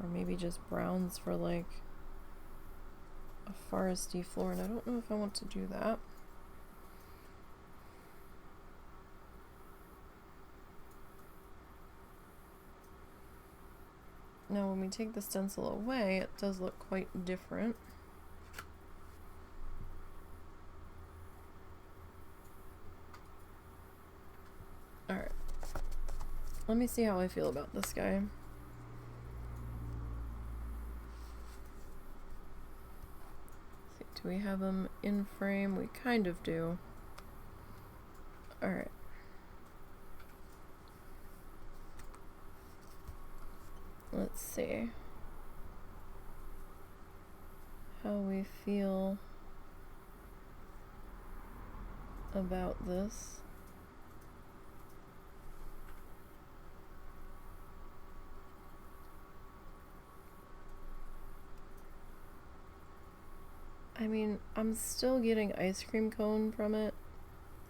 Speaker 1: Or maybe just browns for like a foresty floor, and I don't know if I want to do that. Now when we take the stencil away, it does look quite different. Alright. Let me see how I feel about this guy. Do we have them in frame? We kind of do. Alright. Let's see how we feel about this. I mean, I'm still getting ice cream cone from it,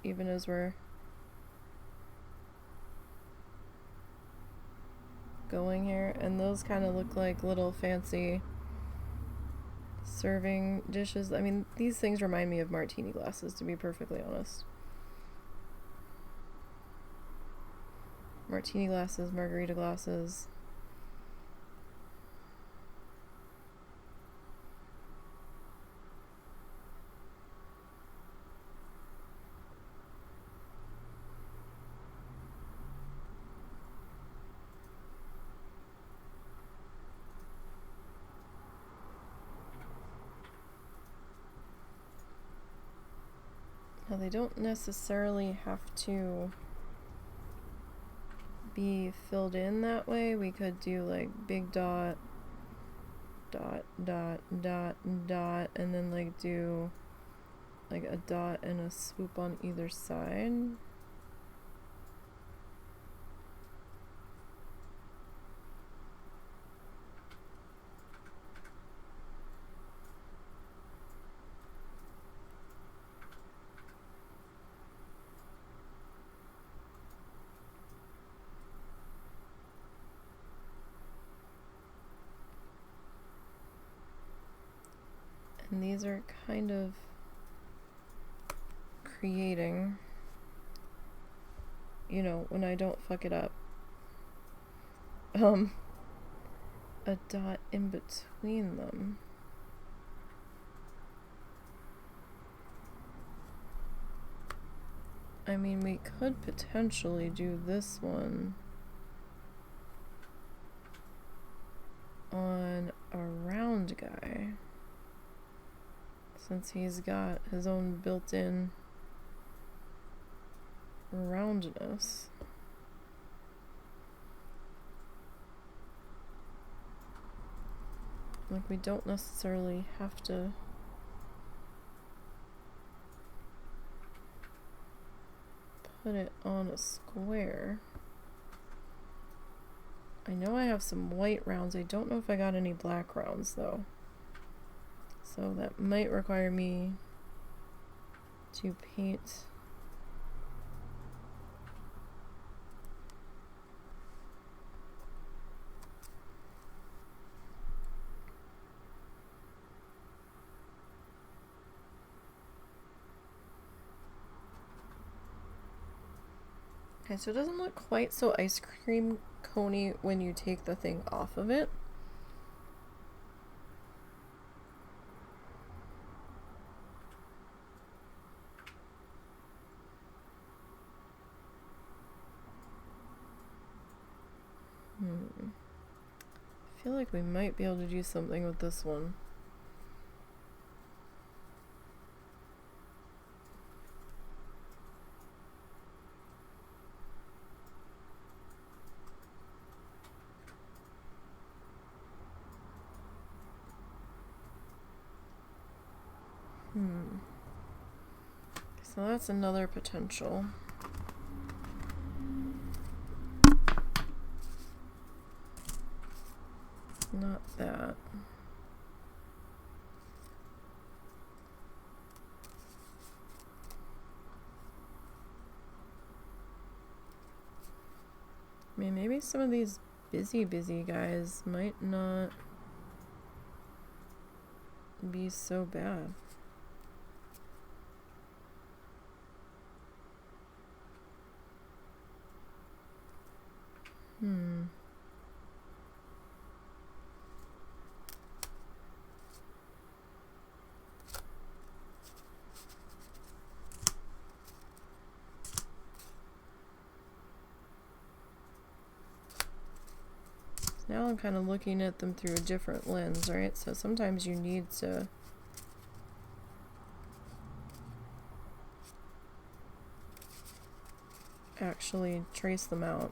Speaker 1: even as we're going here, and those kind of look like little fancy serving dishes. I mean, these things remind me of martini glasses, to be perfectly honest. Martini glasses, margarita glasses. Now, they don't necessarily have to be filled in that way. We could do like big dot, dot, dot, dot, dot, and then like do like a dot and a swoop on either side. And these are kind of creating, you know, when I don't fuck it up, a dot in between them. I mean, we could potentially do this one on a round guy, since he's got his own built-in roundness. Like, we don't necessarily have to put it on a square. I know I have some white rounds. I don't know if I got any black rounds though. So that might require me to paint okay, so it doesn't look quite so ice cream coney when you take the thing off of it. I feel like we might be able to do something with this one. So that's another potential. Not that. I mean, maybe some of these busy guys might not be so bad. Now I'm kind of looking at them through a different lens, right? So sometimes you need to actually trace them out.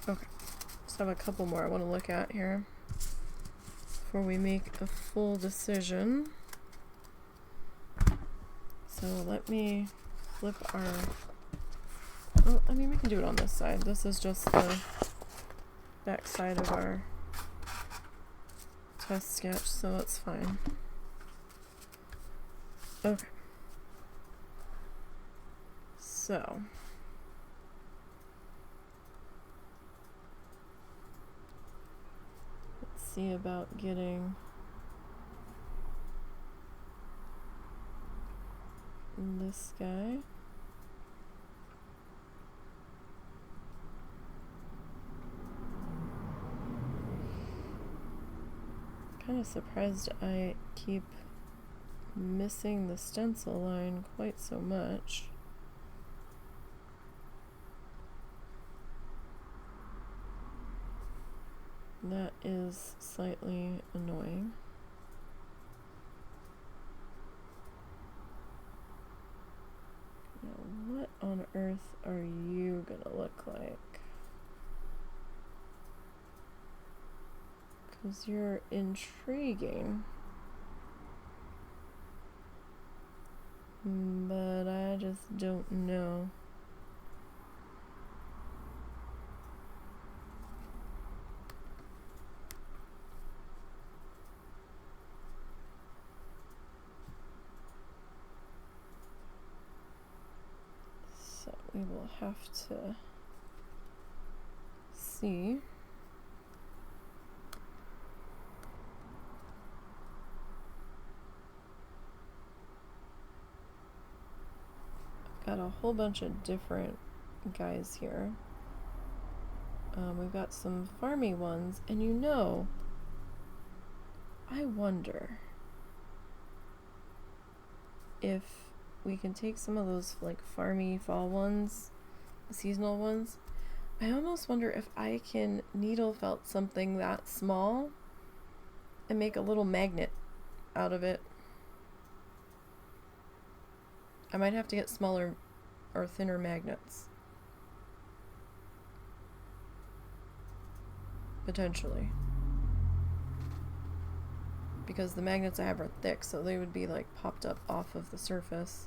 Speaker 1: Okay, just have a couple more I want to look at here before we make a full decision. So let me flip our... Oh, I mean, we can do it on this side. This is just the back side of our test sketch, so that's fine. Okay. So... let's see about getting... this guy. Kind of surprised I keep missing the stencil line quite so much. That is slightly annoying. Now, what on earth are you gonna look like? 'Cause you're intriguing. But I just don't know. So we will have to see. Got a whole bunch of different guys here. We've got some farmy ones, and you know, I wonder if we can take some of those like farmy fall ones, seasonal ones. I almost wonder if I can needle felt something that small and make a little magnet out of it. I might have to get smaller or thinner magnets. Potentially. Because the magnets I have are thick, so they would be like popped up off of the surface.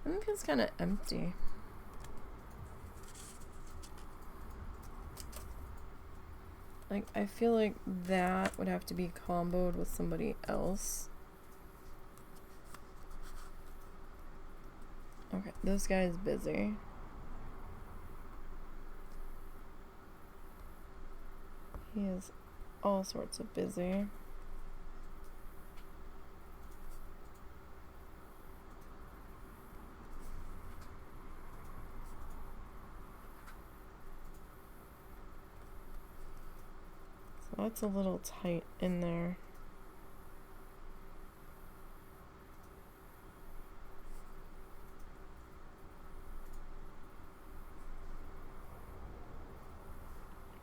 Speaker 1: That feels kind of empty. Like, I feel like that would have to be comboed with somebody else. Okay, this guy's busy. He is all sorts of busy. So that's a little tight in there.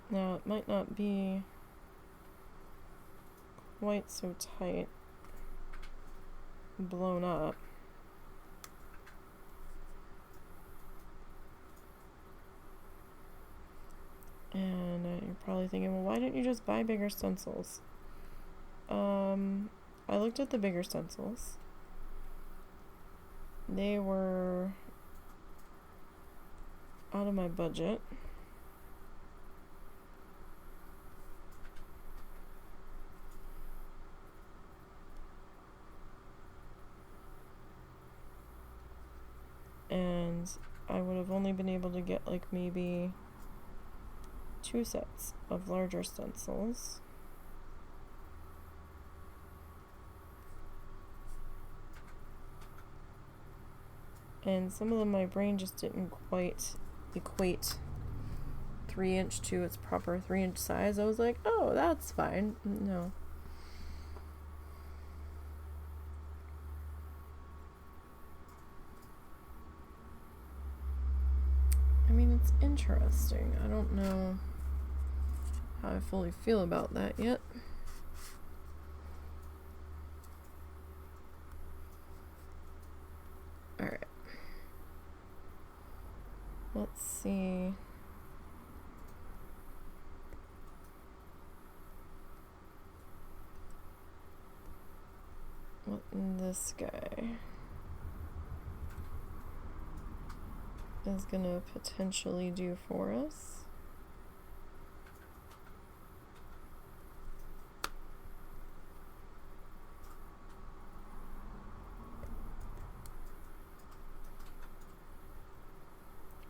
Speaker 1: Now, it might not be quite so tight, blown up. And you're probably thinking, well, why didn't you just buy bigger stencils? I looked at the bigger stencils. They were out of my budget. And I would have only been able to get like maybe 2 sets of larger stencils. And some of them my brain just didn't quite equate 3" to its proper 3" size. I was like, oh, that's fine. No. I mean, it's interesting. I don't know how I fully feel about that yet. Alright. Let's see. What this guy is gonna potentially do for us.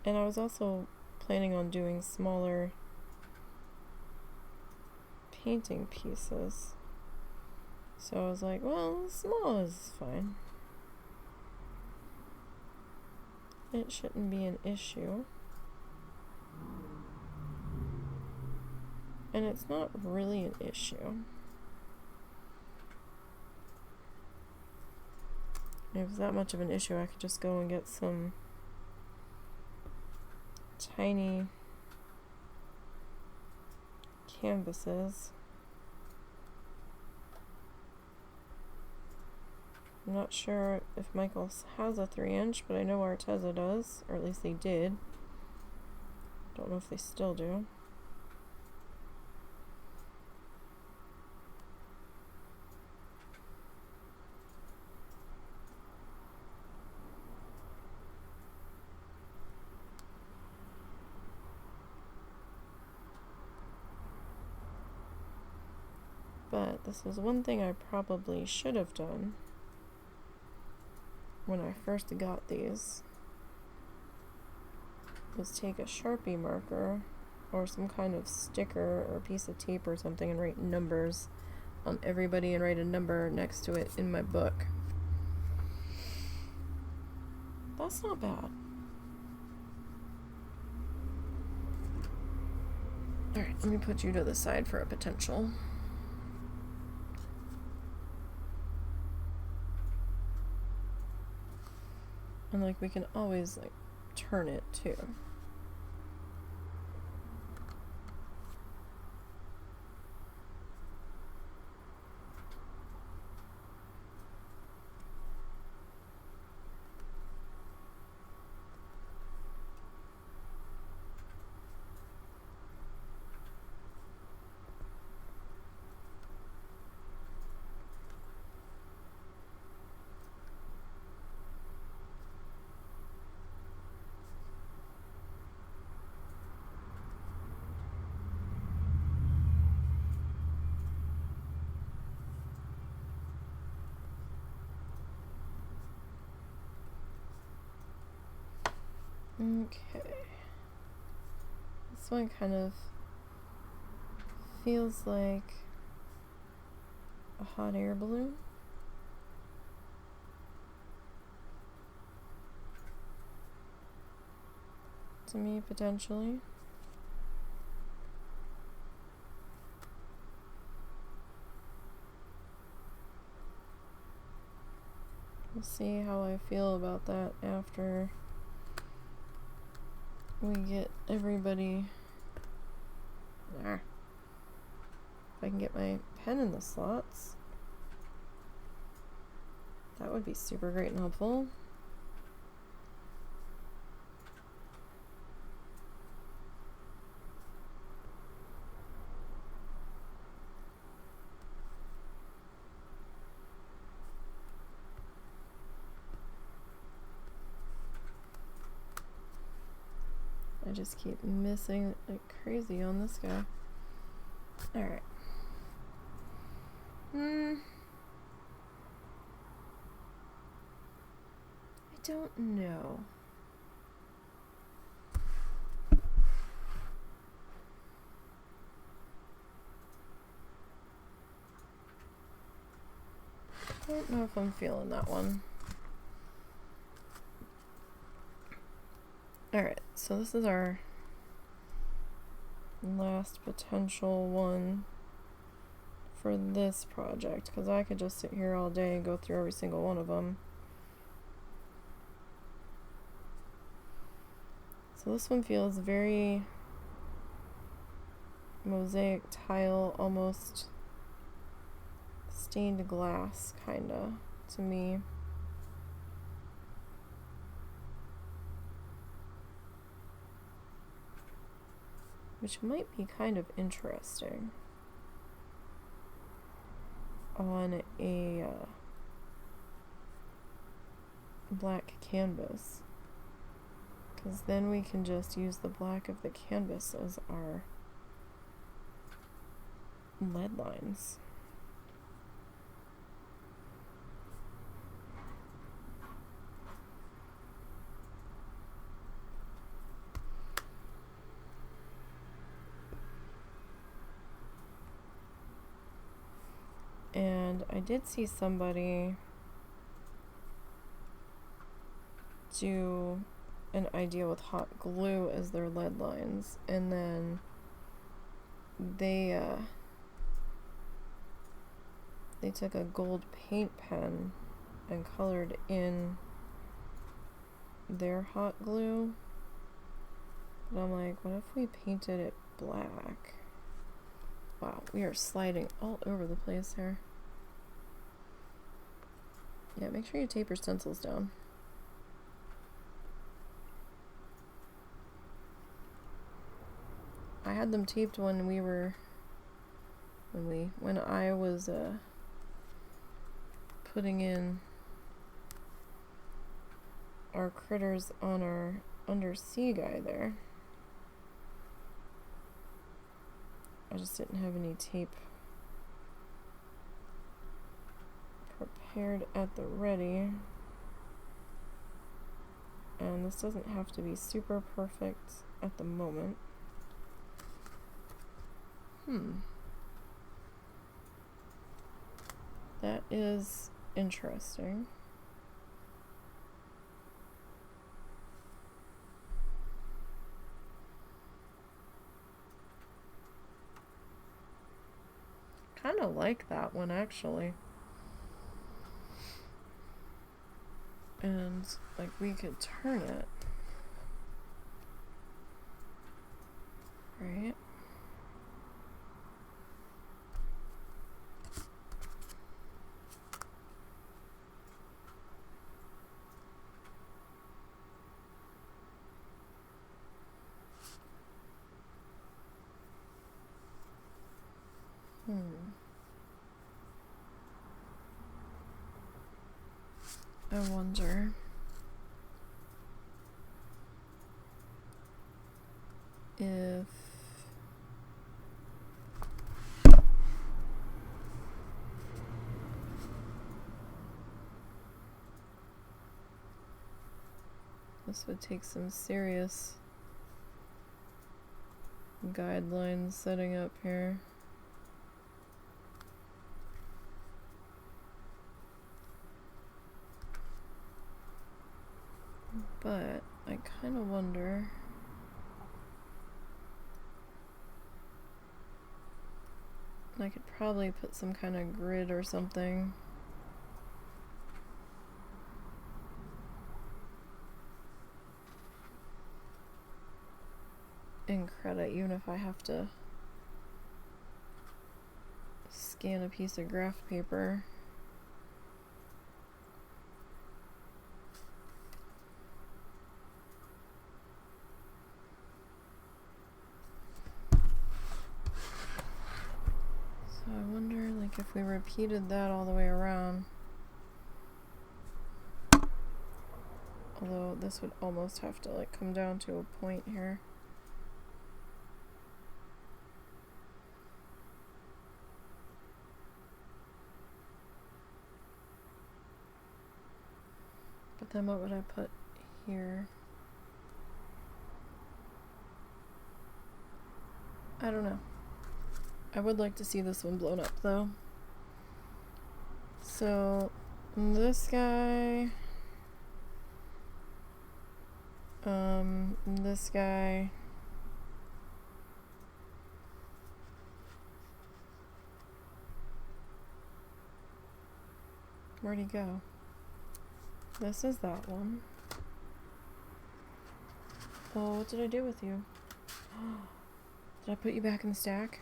Speaker 1: And I was also planning on doing smaller painting pieces. So I was like, well, small is fine. It shouldn't be an issue. And it's not really an issue. If it's that much of an issue, I could just go and get some tiny canvases. I'm not sure if Michaels has a 3-inch, but I know Arteza does, or at least they did. Don't know if they still do. But this is one thing I probably should have done when I first got these, was take a Sharpie marker or some kind of sticker or piece of tape or something and write numbers on everybody and write a number next to it in my book. That's not bad. Alright, let me put you to the side for a potential. And like we can always like turn it too. Okay. This one kind of feels like a hot air balloon. To me, potentially. We'll see how I feel about that after we get everybody there. If I can get my pen in the slots, that would be super great and helpful. I just keep missing like crazy on this guy. Alright. I don't know. I don't know if I'm feeling that one. Alright, so this is our last potential one for this project, because I could just sit here all day and go through every single one of them. So this one feels very mosaic tile, almost stained glass, kinda, to me. Which might be kind of interesting on a black canvas, because then we can just use the black of the canvas as our lead lines. And I did see somebody do an idea with hot glue as their lead lines, and then they took a gold paint pen and colored in their hot glue. But I'm like, what if we painted it black? Wow, we are sliding all over the place here. Yeah, make sure you tape your stencils down. I had them taped when I was putting in our critters on our undersea guy there. I just didn't have any tape prepared at the ready. And this doesn't have to be super perfect at the moment. That is interesting. Kind of like that one, actually. And, like, we could turn it. Right? I wonder if this would take some serious guidelines setting up here. But I kind of wonder I could probably put some kind of grid or something. In credit, even if I have to scan a piece of graph paper. So I wonder, like, if we repeated that all the way around. Although this would almost have to, like, come down to a point here. But then what would I put here? I don't know. I would like to see this one blown up, though. So, this guy... this guy... Where'd he go? This is that one. Oh, what did I do with you? Did I put you back in the stack?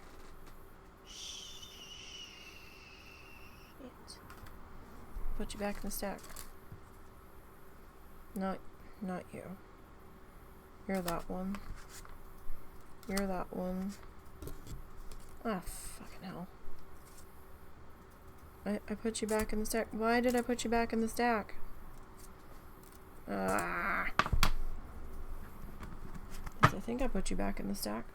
Speaker 1: Shit. Put you back in the stack. Not you. You're that one. You're that one. Ah, fucking hell. I put you back in the stack. Why did I put you back in the stack? Ah. Yes, I think I put you back in the stack.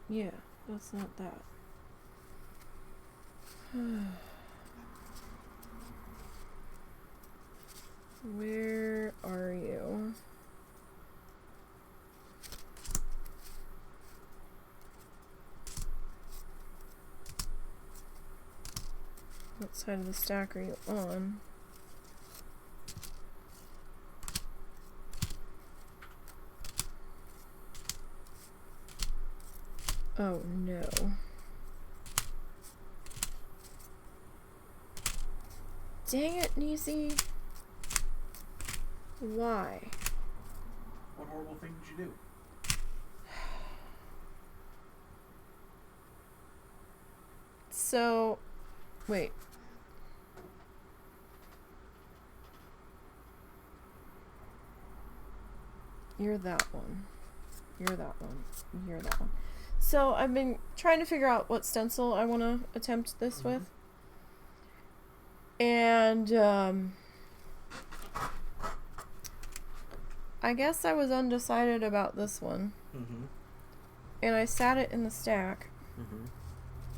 Speaker 1: Yeah, that's not that. Where are you? What side of the stack are you on? Oh no. Dang it, Nisey. Why?
Speaker 2: What horrible thing did you do?
Speaker 1: So, wait. You're that one. You're that one. You're that one. So I've been trying to figure out what stencil I want to attempt this with. And I guess I was undecided about this one. And I sat it in the stack.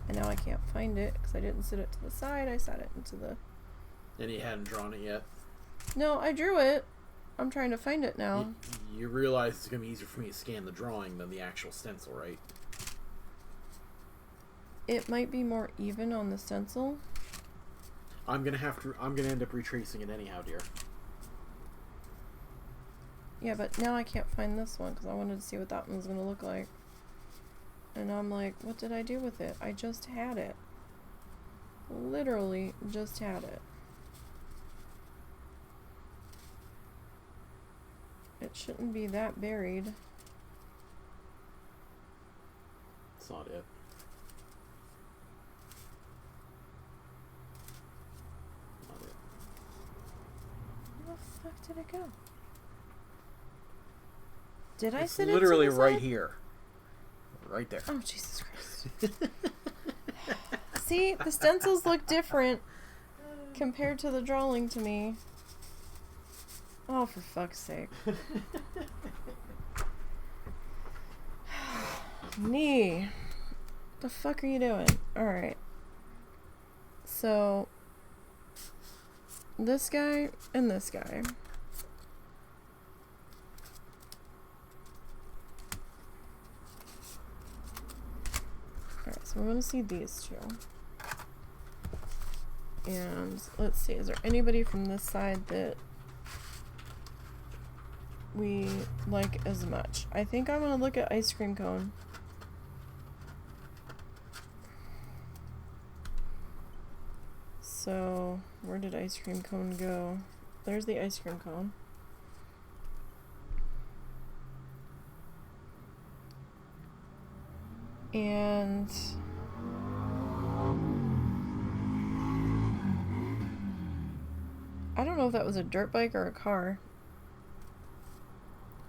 Speaker 1: And now I can't find it because I didn't sit it to the side. I sat it into the...
Speaker 2: And you hadn't drawn it yet?
Speaker 1: No, I drew it. I'm trying to find it now.
Speaker 2: You realize it's going to be easier for me to scan the drawing than the actual stencil, right?
Speaker 1: It might be more even on the stencil.
Speaker 2: I'm going to end up retracing it anyhow, dear.
Speaker 1: Yeah, but now I can't find this one because I wanted to see what that one was going to look like. And I'm like, what did I do with it? I just had it. Literally just had it. It shouldn't be that buried.
Speaker 2: It's not it. Not it.
Speaker 1: Where the fuck did it go? Did I
Speaker 2: it's
Speaker 1: sit it
Speaker 2: literally
Speaker 1: to the
Speaker 2: right
Speaker 1: side?
Speaker 2: here. Right there.
Speaker 1: Oh, Jesus Christ. See, the stencils look different compared to the drawing to me. Oh, for fuck's sake. Nee. The fuck are you doing? Alright. So, this guy and this guy. Alright, so we're going to see these two. And let's see, is there anybody from this side that we like as much? I think I'm going to look at Ice Cream Cone. So, where did Ice Cream Cone go? There's the Ice Cream Cone. And I don't know if that was a dirt bike or a car.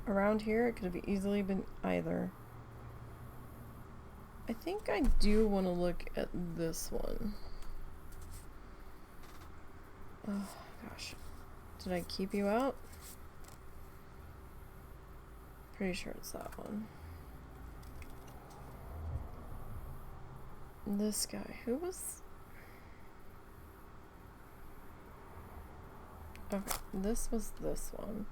Speaker 1: Around here, it could have easily been either. I think I do want to look at this one. Oh, gosh. Did I keep you out? Pretty sure it's that one. This guy. Who was... Okay, this was this one.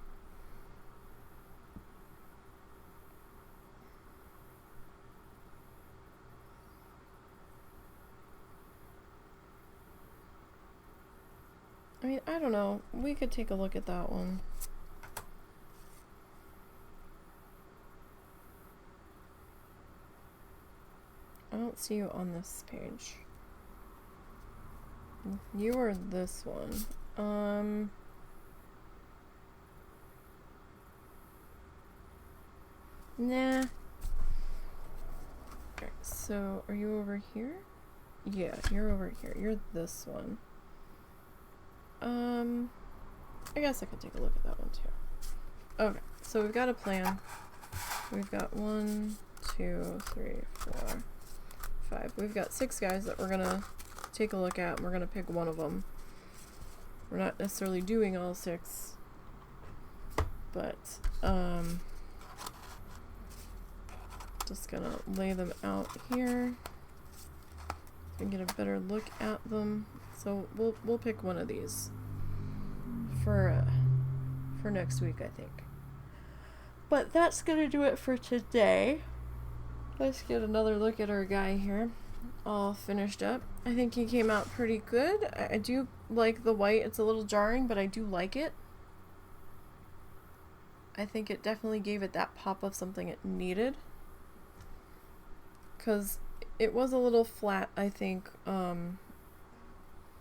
Speaker 1: I mean, I don't know. We could take a look at that one. I don't see you on this page. You are this one. Nah. Okay, so are you over here? Yeah, you're over here. You're this one. I guess I could take a look at that one too. Okay, so we've got a plan. We've got 1, 2, 3, 4, 5. We've got 6 guys that we're gonna take a look at, and we're gonna pick one of them. We're not necessarily doing all 6, but just gonna lay them out here and get a better look at them. So we'll pick one of these for next week, I think. But that's gonna do it for today. Let's get another look at our guy here, all finished up. I think he came out pretty good. I do like the white. It's a little jarring, but I do like it. I think it definitely gave it that pop of something it needed, because it was a little flat, I think,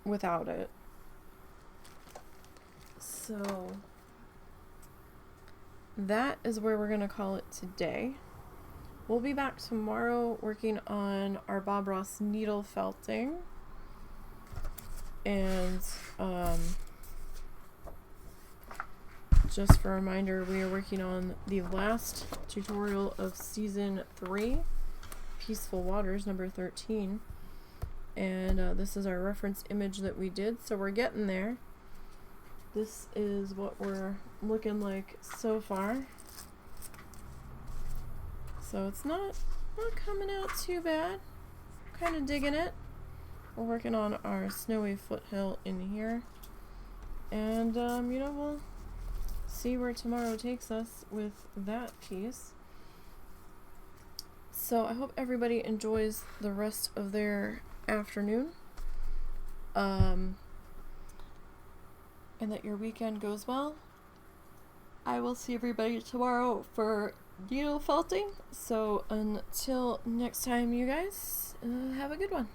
Speaker 1: without it. So that is where we're gonna call it today. We'll be back tomorrow working on our Bob Ross needle felting, and just for a reminder, we are working on the last tutorial of Season 3, Peaceful Waters, number 13. And this is our reference image that we did, so we're getting there. This is what we're looking like so far. So it's not coming out too bad. Kind of digging it. We're working on our snowy foothill in here. And, you know, we'll see where tomorrow takes us with that piece. So I hope everybody enjoys the rest of their afternoon. And that your weekend goes well. I will see everybody tomorrow for needle felting. So until next time, you guys, have a good one.